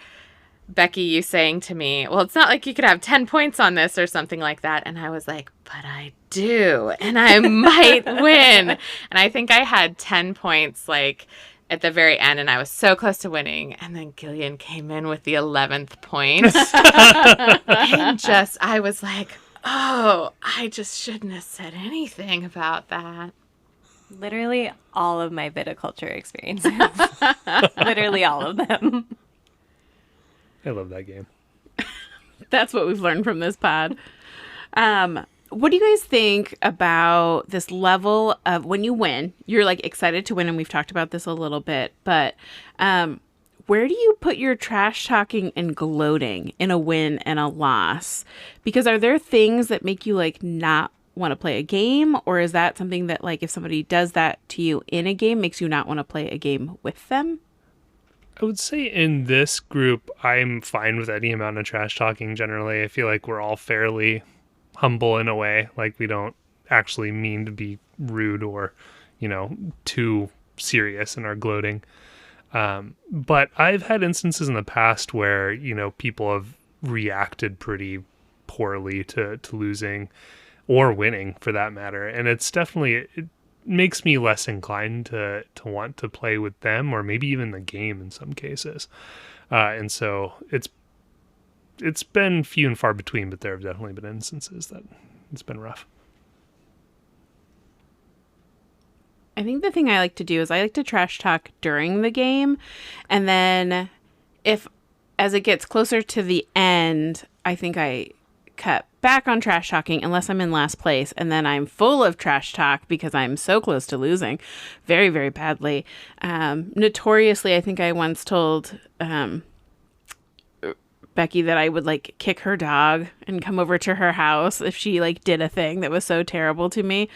Becky, you saying to me, well, it's not like you could have 10 points on this or something like that. And I was like, but I do, and I might win. And I think I had 10 points like at the very end, and I was so close to winning. And then Gillian came in with the 11th point. And I was like, oh, I just shouldn't have said anything about that. Literally all of my viticulture experiences. Literally all of them. I love that game. That's what we've learned from this pod. What do you guys think about this level of when you win? You're like excited to win, and we've talked about this a little bit, but where do you put your trash talking and gloating in a win and a loss? Because are there things that make you like not want to play a game, or is that something that like if somebody does that to you in a game makes you not want to play a game with them? I would say in this group, I'm fine with any amount of trash talking generally. I feel like we're all fairly humble in a way. Like we don't actually mean to be rude or, too serious in our gloating. But I've had instances in the past where, people have reacted pretty poorly to losing or winning for that matter. And it's definitely, it makes me less inclined to want to play with them or maybe even the game in some cases. And so it's been few and far between, but there have definitely been instances that it's been rough. I think the thing I like to do is I like to trash talk during the game. And then as it gets closer to the end, I think I cut back on trash talking unless I'm in last place. And then I'm full of trash talk because I'm so close to losing very, very badly. Notoriously, I think I once told Becky that I would like kick her dog and come over to her house if she like did a thing that was so terrible to me.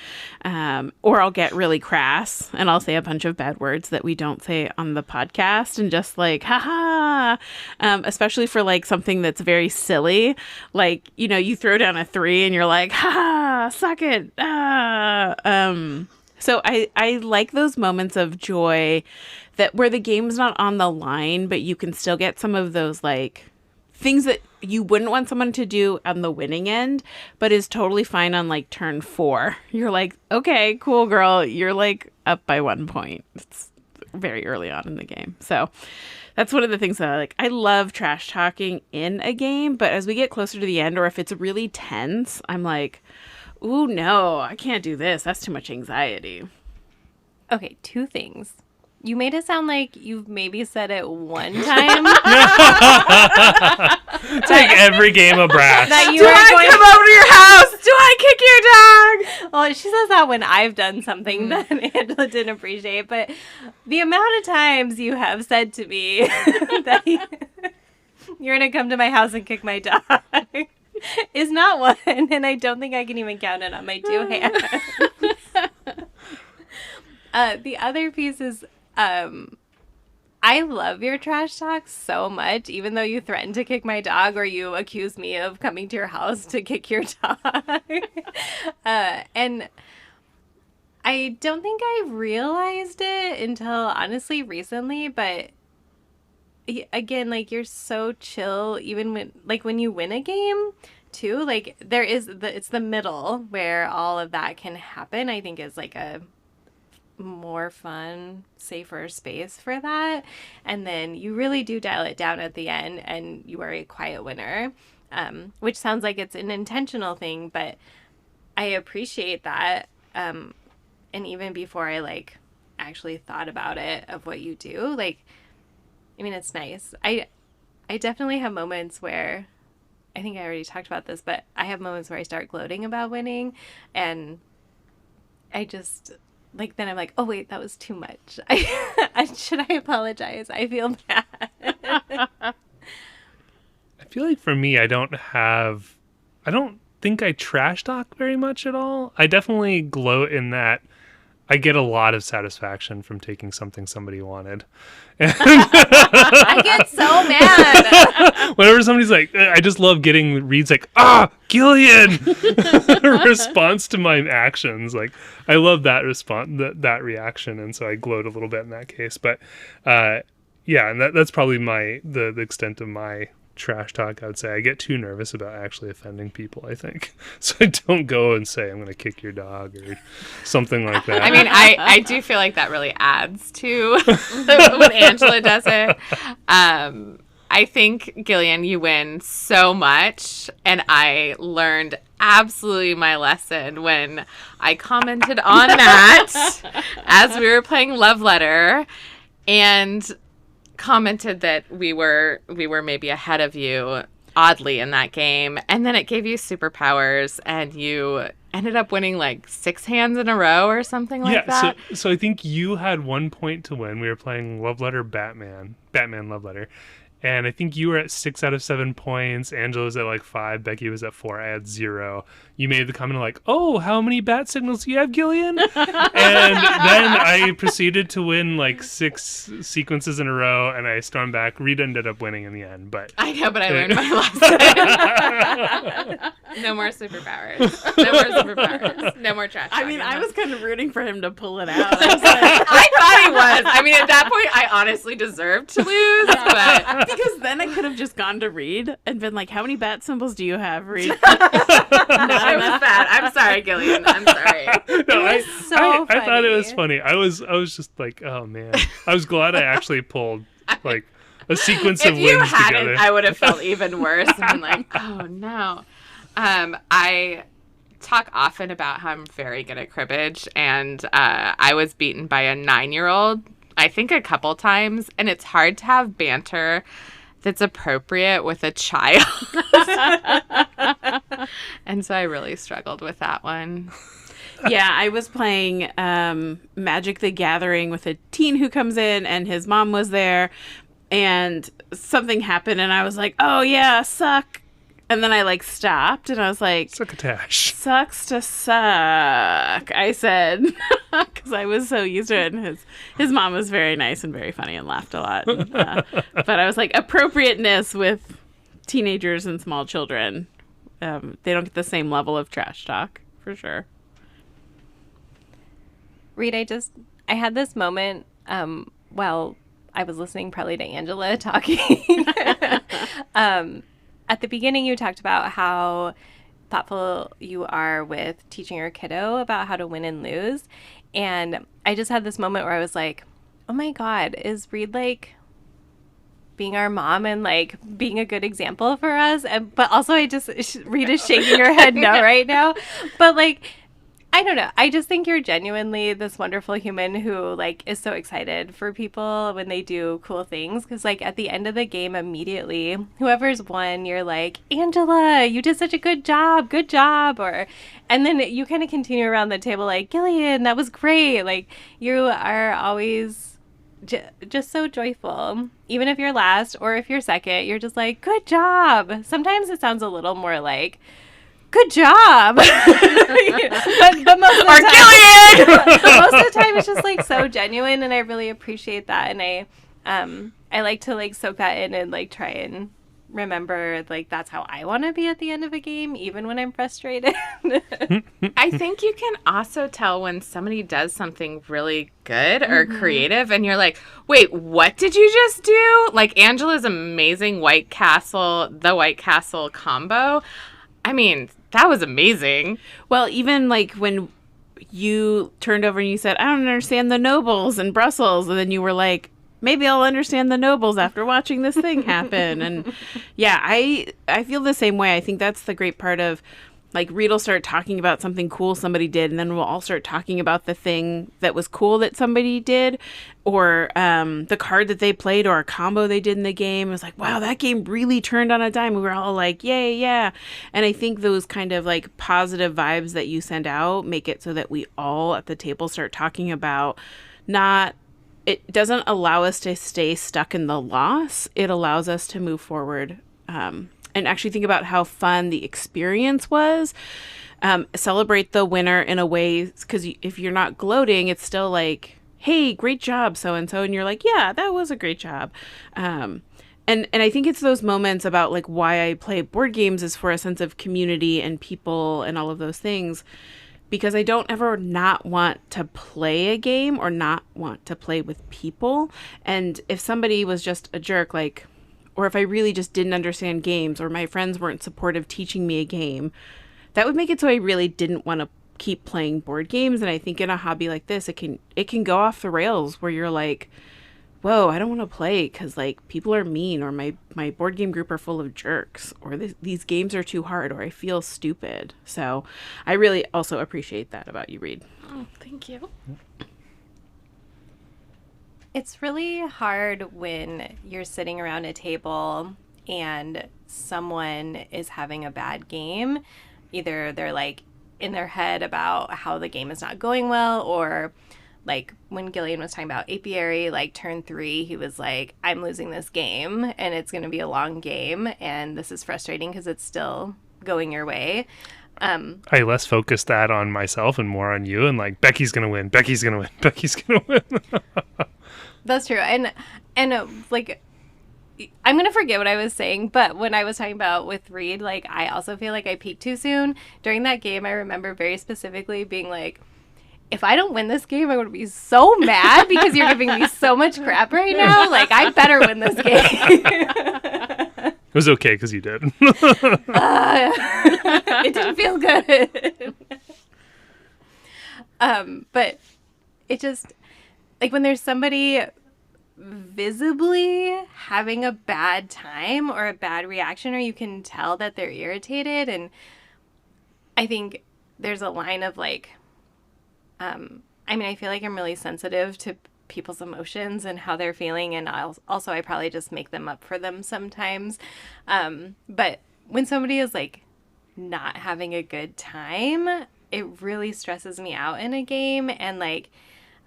Or I'll get really crass and I'll say a bunch of bad words that we don't say on the podcast and just like, haha, especially for like something that's very silly. Like, you throw down a 3 and you're like, haha, suck it. So I like those moments of joy that where the game's not on the line, but you can still get some of those like things that you wouldn't want someone to do on the winning end, but is totally fine on like turn 4. You're like, okay, cool, girl. You're like up by 1 point. It's very early on in the game. So that's one of the things that I like. I love trash talking in a game, but as we get closer to the end, or if it's really tense, I'm like, ooh, no, I can't do this. That's too much anxiety. Okay, 2 things. You made it sound like you've maybe said it one time. Take every game of brass. That you Do are I going come over to your house? Do I kick your dog? Well, she says that when I've done something that Angela didn't appreciate, but the amount of times you have said to me that you're going to come to my house and kick my dog is not one, and I don't think I can even count it on my 2 hands. The other piece is I love your trash talk so much, even though you threaten to kick my dog or you accuse me of coming to your house to kick your dog. And I don't think I realized it until honestly recently, but again, like you're so chill even when you win a game too. Like it's the middle where all of that can happen, I think is like a more fun, safer space for that. And then you really do dial it down at the end and you are a quiet winner, which sounds like it's an intentional thing, but I appreciate that. And even before I like actually thought about it of what you do, like, I mean, it's nice. I definitely have moments where I think I already talked about this, but I have moments where I start gloating about winning and I just like, then I'm like, oh wait, that was too much. Should I apologize? I feel bad. I feel like for me, I don't think I trash talk very much at all. I definitely gloat in that I get a lot of satisfaction from taking something somebody wanted. I get so mad. Whenever somebody's like, I just love getting reads like, Gillian! Response to my actions. Like, I love that response, that reaction. And so I gloat a little bit in that case. But yeah, and that's probably the extent of my trash talk. I would say I get too nervous about actually offending people, I think, so I don't go and say I'm going to kick your dog or something like that. I mean, I do feel like that really adds to when Angela does it. I think, Gillian, you win so much, and I learned absolutely my lesson when I commented on that as we were playing Love Letter, and commented that we were maybe ahead of you oddly in that game, and then it gave you superpowers and you ended up winning like 6 hands in a row or something like that. So I think you had 1 point to win. We were playing Love Letter Batman Love Letter. And I think you were at 6 out of 7 points. Angela was at like 5. Becky was at 4. I had 0. You made the comment like, "Oh, how many bat signals do you have, Gillian?" And then I proceeded to win like 6 sequences in a row, and I stormed back. Rita ended up winning in the end, but I know, but I learned my lesson. No more superpowers. No more superpowers. No more trash. I mean, I was kind of rooting for him to pull it out. I was like, I thought he was. I mean, at that point, I honestly deserved to lose, but because then I could have just gone to Reed and been like, "How many bat symbols do you have, Reed?" I was bad. I'm sorry, Gillian. I'm sorry. No, I funny. thought it was funny. I was just like, oh man. I was glad I actually pulled like a sequence of If you wins hadn't, together. I would have felt even worse and been like, oh no. I talk often about how I'm very good at cribbage, and I was beaten by a 9-year-old, I think a couple times, and it's hard to have banter that's appropriate with a child. And so I really struggled with that one. Yeah, I was playing Magic the Gathering with a teen who comes in, and his mom was there, and something happened, and I was like, "Oh yeah, suck." And then I like stopped, and I was like, Succotash. "Sucks to suck," I said, because I was so used to it. And his mom was very nice and very funny and laughed a lot. And, but I was like, appropriateness with teenagers and small children. They don't get the same level of trash talk, for sure. Reed, I had this moment while I was listening probably to Angela talking. At the beginning, you talked about how thoughtful you are with teaching your kiddo about how to win and lose. And I just had this moment where I was like, oh my God, is Reed like being our mom and like being a good example for us? But also Reed is shaking her head no right now. But like, I don't know. I just think you're genuinely this wonderful human who like is so excited for people when they do cool things. Because like at the end of the game, immediately, whoever's won, you're like, Angela, you did such a good job, and then you kind of continue around the table like, Gillian, that was great. Like you are always just so joyful. Even if you're last or if you're second, you're just like, good job. Sometimes it sounds a little more like, good job. but most of the time it's just like so genuine, and I really appreciate that. And I like to like soak that in and like try and remember like that's how I want to be at the end of a game, even when I'm frustrated. I think you can also tell when somebody does something really good or creative, and you're like, wait, what did you just do? Like Angela's amazing the White Castle combo. I mean, that was amazing. Well, even like when you turned over and you said, I don't understand the nobles in Brussels. And then you were like, maybe I'll understand the nobles after watching this thing happen. And yeah, I feel the same way. I think that's the great part of like Reed will start talking about something cool somebody did, and then we'll all start talking about the thing that was cool that somebody did, or the card that they played, or a combo they did in the game. It was like, wow, that game really turned on a dime. We were all like, yay, yeah. And I think those kind of like positive vibes that you send out make it so that we all at the table start talking about it doesn't allow us to stay stuck in the loss. It allows us to move forward and actually think about how fun the experience was. Celebrate the winner in a way, because if you're not gloating, it's still like, hey, great job, so-and-so. And you're like, yeah, that was a great job. And I think it's those moments about like why I play board games is for a sense of community and people and all of those things. Because I don't ever not want to play a game or not want to play with people. And if somebody was just a jerk, like, or if I really just didn't understand games, or my friends weren't supportive teaching me a game, that would make it so I really didn't want to keep playing board games. And I think in a hobby like this, it can go off the rails where you're like, whoa, I don't want to play because like people are mean, or my board game group are full of jerks, or these games are too hard, or I feel stupid. So I really also appreciate that about you, Reed. Oh, thank you. It's really hard when you're sitting around a table and someone is having a bad game. Either they're like in their head about how the game is not going well, or like when Gillian was talking about apiary, like turn 3, he was like, I'm losing this game and it's going to be a long game and this is frustrating because it's still going your way. I less focused that on myself and more on you, and like, Becky's gonna win, Becky's gonna win, Becky's gonna win. That's true. And like, I'm going to forget what I was saying, but when I was talking about with Reed, like, I also feel like I peaked too soon. During that game, I remember very specifically being like, if I don't win this game, I'm going to be so mad because you're giving me so much crap right now. Like, I better win this game. It was okay because you did. It didn't feel good. But it just, like, when there's somebody visibly having a bad time or a bad reaction, or you can tell that they're irritated, and I think there's a line of like, I feel like I'm really sensitive to people's emotions and how they're feeling, and also I probably just make them up for them sometimes. But when somebody is like not having a good time, it really stresses me out in a game. And like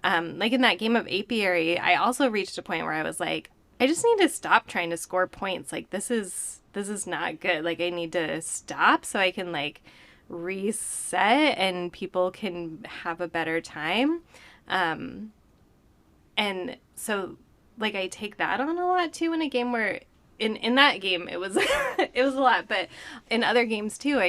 in that game of apiary, I also reached a point where I was like, I just need to stop trying to score points. Like, this is not good. Like, I need to stop so I can like reset and people can have a better time. And so like I take that on a lot too in a game where in that game it was it was a lot, but in other games too,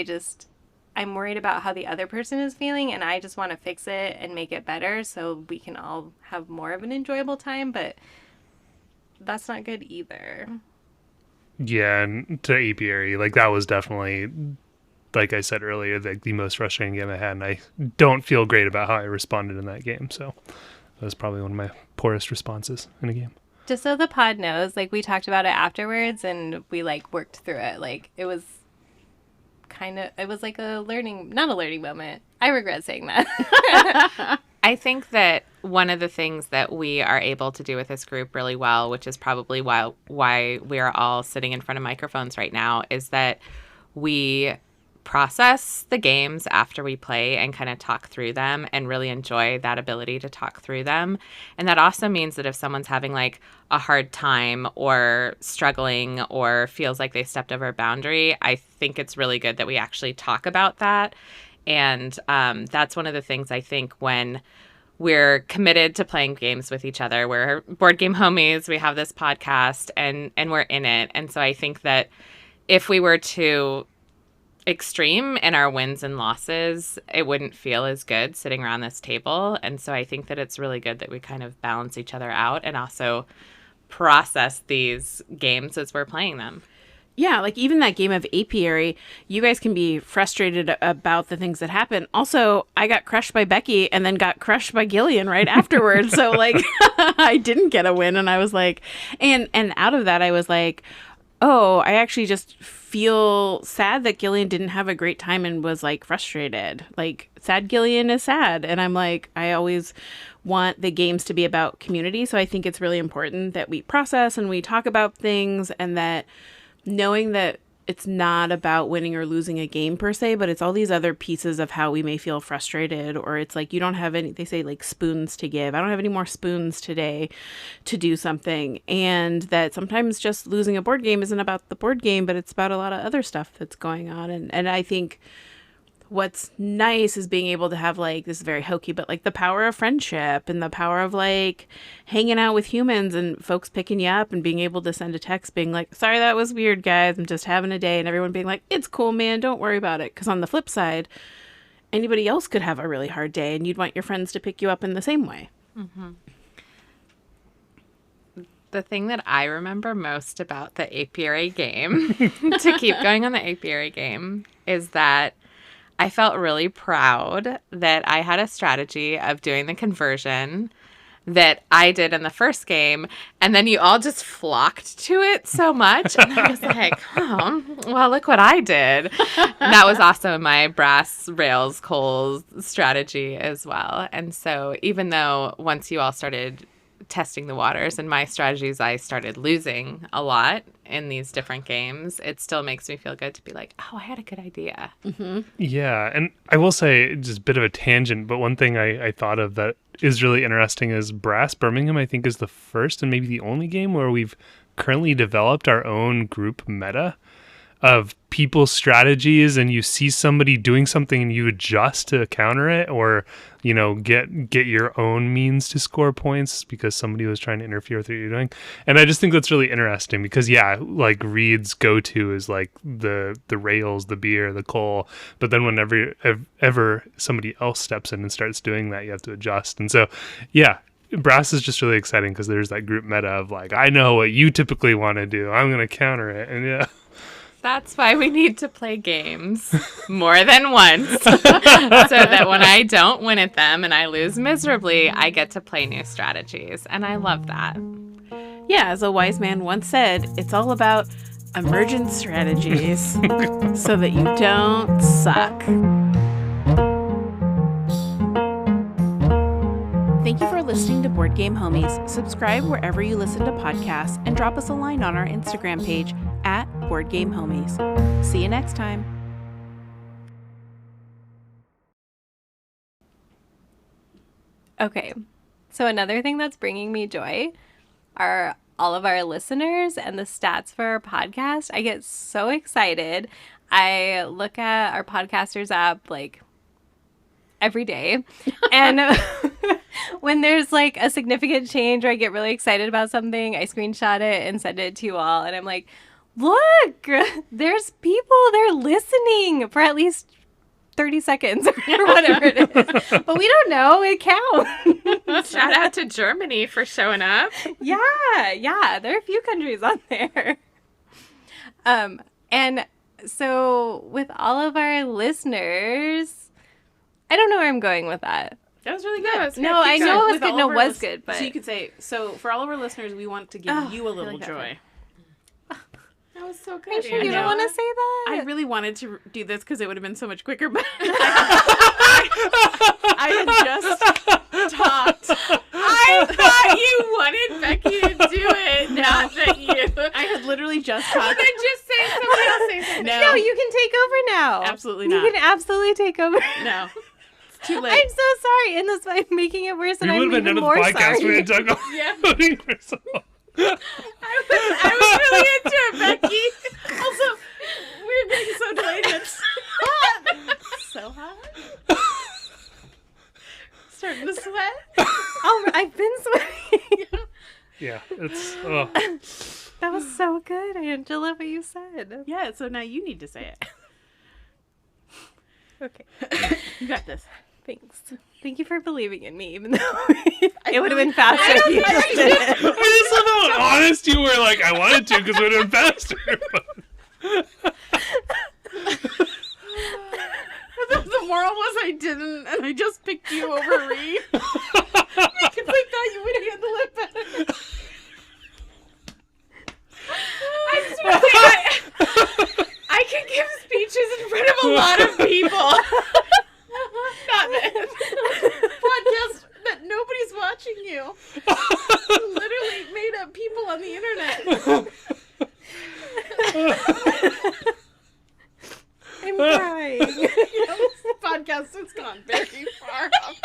I'm worried about how the other person is feeling, and I just want to fix it and make it better so we can all have more of an enjoyable time, but that's not good either. Yeah, and to apiary, like, that was definitely, like I said earlier, the most frustrating game I had, and I don't feel great about how I responded in that game, so that was probably one of my poorest responses in a game. Just so the pod knows, like, we talked about it afterwards and we like worked through it. Like, it was like not a learning moment. I regret saying that. I think that one of the things that we are able to do with this group really well, which is probably why we are all sitting in front of microphones right now, is that we process the games after we play and kind of talk through them and really enjoy that ability to talk through them. And that also means that if someone's having like a hard time or struggling or feels like they stepped over a boundary, I think it's really good that we actually talk about that. And that's one of the things I think when we're committed to playing games with each other. We're board game homies. We have this podcast and we're in it. And so I think that if we were to extreme in our wins and losses, it wouldn't feel as good sitting around this table. And so I think that it's really good that we kind of balance each other out and also process these games as we're playing them. Yeah, like even that game of apiary, you guys can be frustrated about the things that happen. Also, I got crushed by Becky and then got crushed by Gillian right afterwards. So like I didn't get a win, and I was like, and out of that I was like, oh, I actually just feel sad that Gillian didn't have a great time and was like frustrated. Like, sad Gillian is sad. And I'm like, I always want the games to be about community. So I think it's really important that we process and we talk about things, and that knowing that it's not about winning or losing a game per se, but it's all these other pieces of how we may feel frustrated, or it's like you don't have any, they say like spoons to give. I don't have any more spoons today to do something. And that sometimes just losing a board game isn't about the board game, but it's about a lot of other stuff that's going on. And I think what's nice is being able to have, like, this is very hokey, but like the power of friendship and the power of like hanging out with humans and folks picking you up and being able to send a text being like, sorry, that was weird, guys, I'm just having a day. And everyone being like, it's cool, man, don't worry about it. Because on the flip side, anybody else could have a really hard day and you'd want your friends to pick you up in the same way. Mm-hmm. The thing that I remember most about the apiary game, to keep going on the apiary game, is that I felt really proud that I had a strategy of doing the conversion that I did in the first game, and then you all just flocked to it so much. And I was like, oh, well, look what I did. And that was also my brass rails coals strategy as well. And so even though once you all started testing the waters, and my strategies I started losing a lot in these different games, it still makes me feel good to be like, oh, I had a good idea. Mm-hmm. Yeah, and I will say, just a bit of a tangent, but one thing I thought of that is really interesting is Brass Birmingham, I think, is the first and maybe the only game where we've currently developed our own group meta of people's strategies, and you see somebody doing something and you adjust to counter it, or get your own means to score points because somebody was trying to interfere with what you're doing. And I just think that's really interesting because like Reed's go-to is like the rails, the beer, the coal, but then whenever ever somebody else steps in and starts doing that, you have to adjust. And so Brass is just really exciting because there's that group meta of like, I know what you typically want to do, I'm going to counter it. And that's why we need to play games more than once so that when I don't win at them and I lose miserably, I get to play new strategies. And I love that. Yeah, as a wise man once said, it's all about emergent strategies so that you don't suck. Thank you for listening to Board Game Homies. Subscribe wherever you listen to podcasts and drop us a line on our Instagram page at Board Game Homies. See you next time. Okay, so another thing that's bringing me joy are all of our listeners and the stats for our podcast. I get so excited. I look at our podcasters app like every day, and when there's like a significant change or I get really excited about something, I screenshot it and send it to you all, and I'm like, look, there's people, they're listening for at least 30 seconds or whatever it is. But we don't know. It counts. Shout out to Germany for showing up. Yeah. There are a few countries on there. And so with all of our listeners, I don't know where I'm going with that. That was really good. No, I know it was good. No, it was good. But so you could say, so for all of our listeners, we want to give you a little like joy. That was so Are good. you sure you don't want to say that? I really wanted to do this because it would have been so much quicker, but I had just talked. I thought you wanted Becky to do it, not that you. I had literally just Well, talked. then just say somebody else say something. No, you can take over now. Absolutely You not. can absolutely take over. No. It's too late. I'm so sorry. And this by making it worse, and we I'm would have been even done with more the podcast sorry. when we talk about Yeah. voting for someone. I was really into it, Becky. Also, we're getting so delayed. It's so hot. Starting to sweat. Oh, I've been sweating. Yeah, it's That was so good, Angela, what you said. Yeah, so now you need to say it. Okay. You got this. Thanks. Thank you for believing in me, even though it would have been faster if you just did it. I just love how honest you were. Like, I wanted to because it would have been faster. But The moral was I didn't, and I just picked you over Reed. Because I thought you would handle it better. I just want to say I can give speeches in front of a lot of people. Not this. Podcast that nobody's watching you. Literally made up people on the internet. I'm crying. This podcast has gone very far off.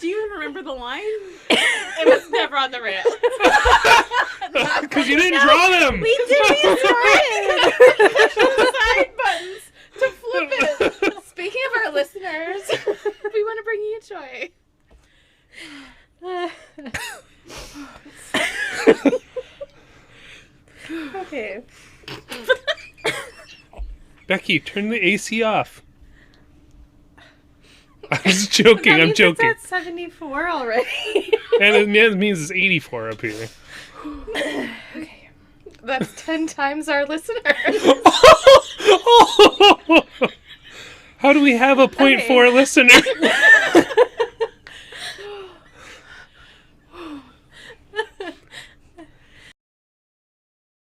Do you even remember the line? It was never on the rails. because you didn't draw them. We did. We started. Side buttons to flip it. Speaking of our listeners, we want to bring you joy. Okay. Becky, turn the AC off. I'm just joking. I'm joking. It's at 74 already. And it means it's 84 up here. Okay. That's 10 times our listeners. How do we have a 0.4 listener?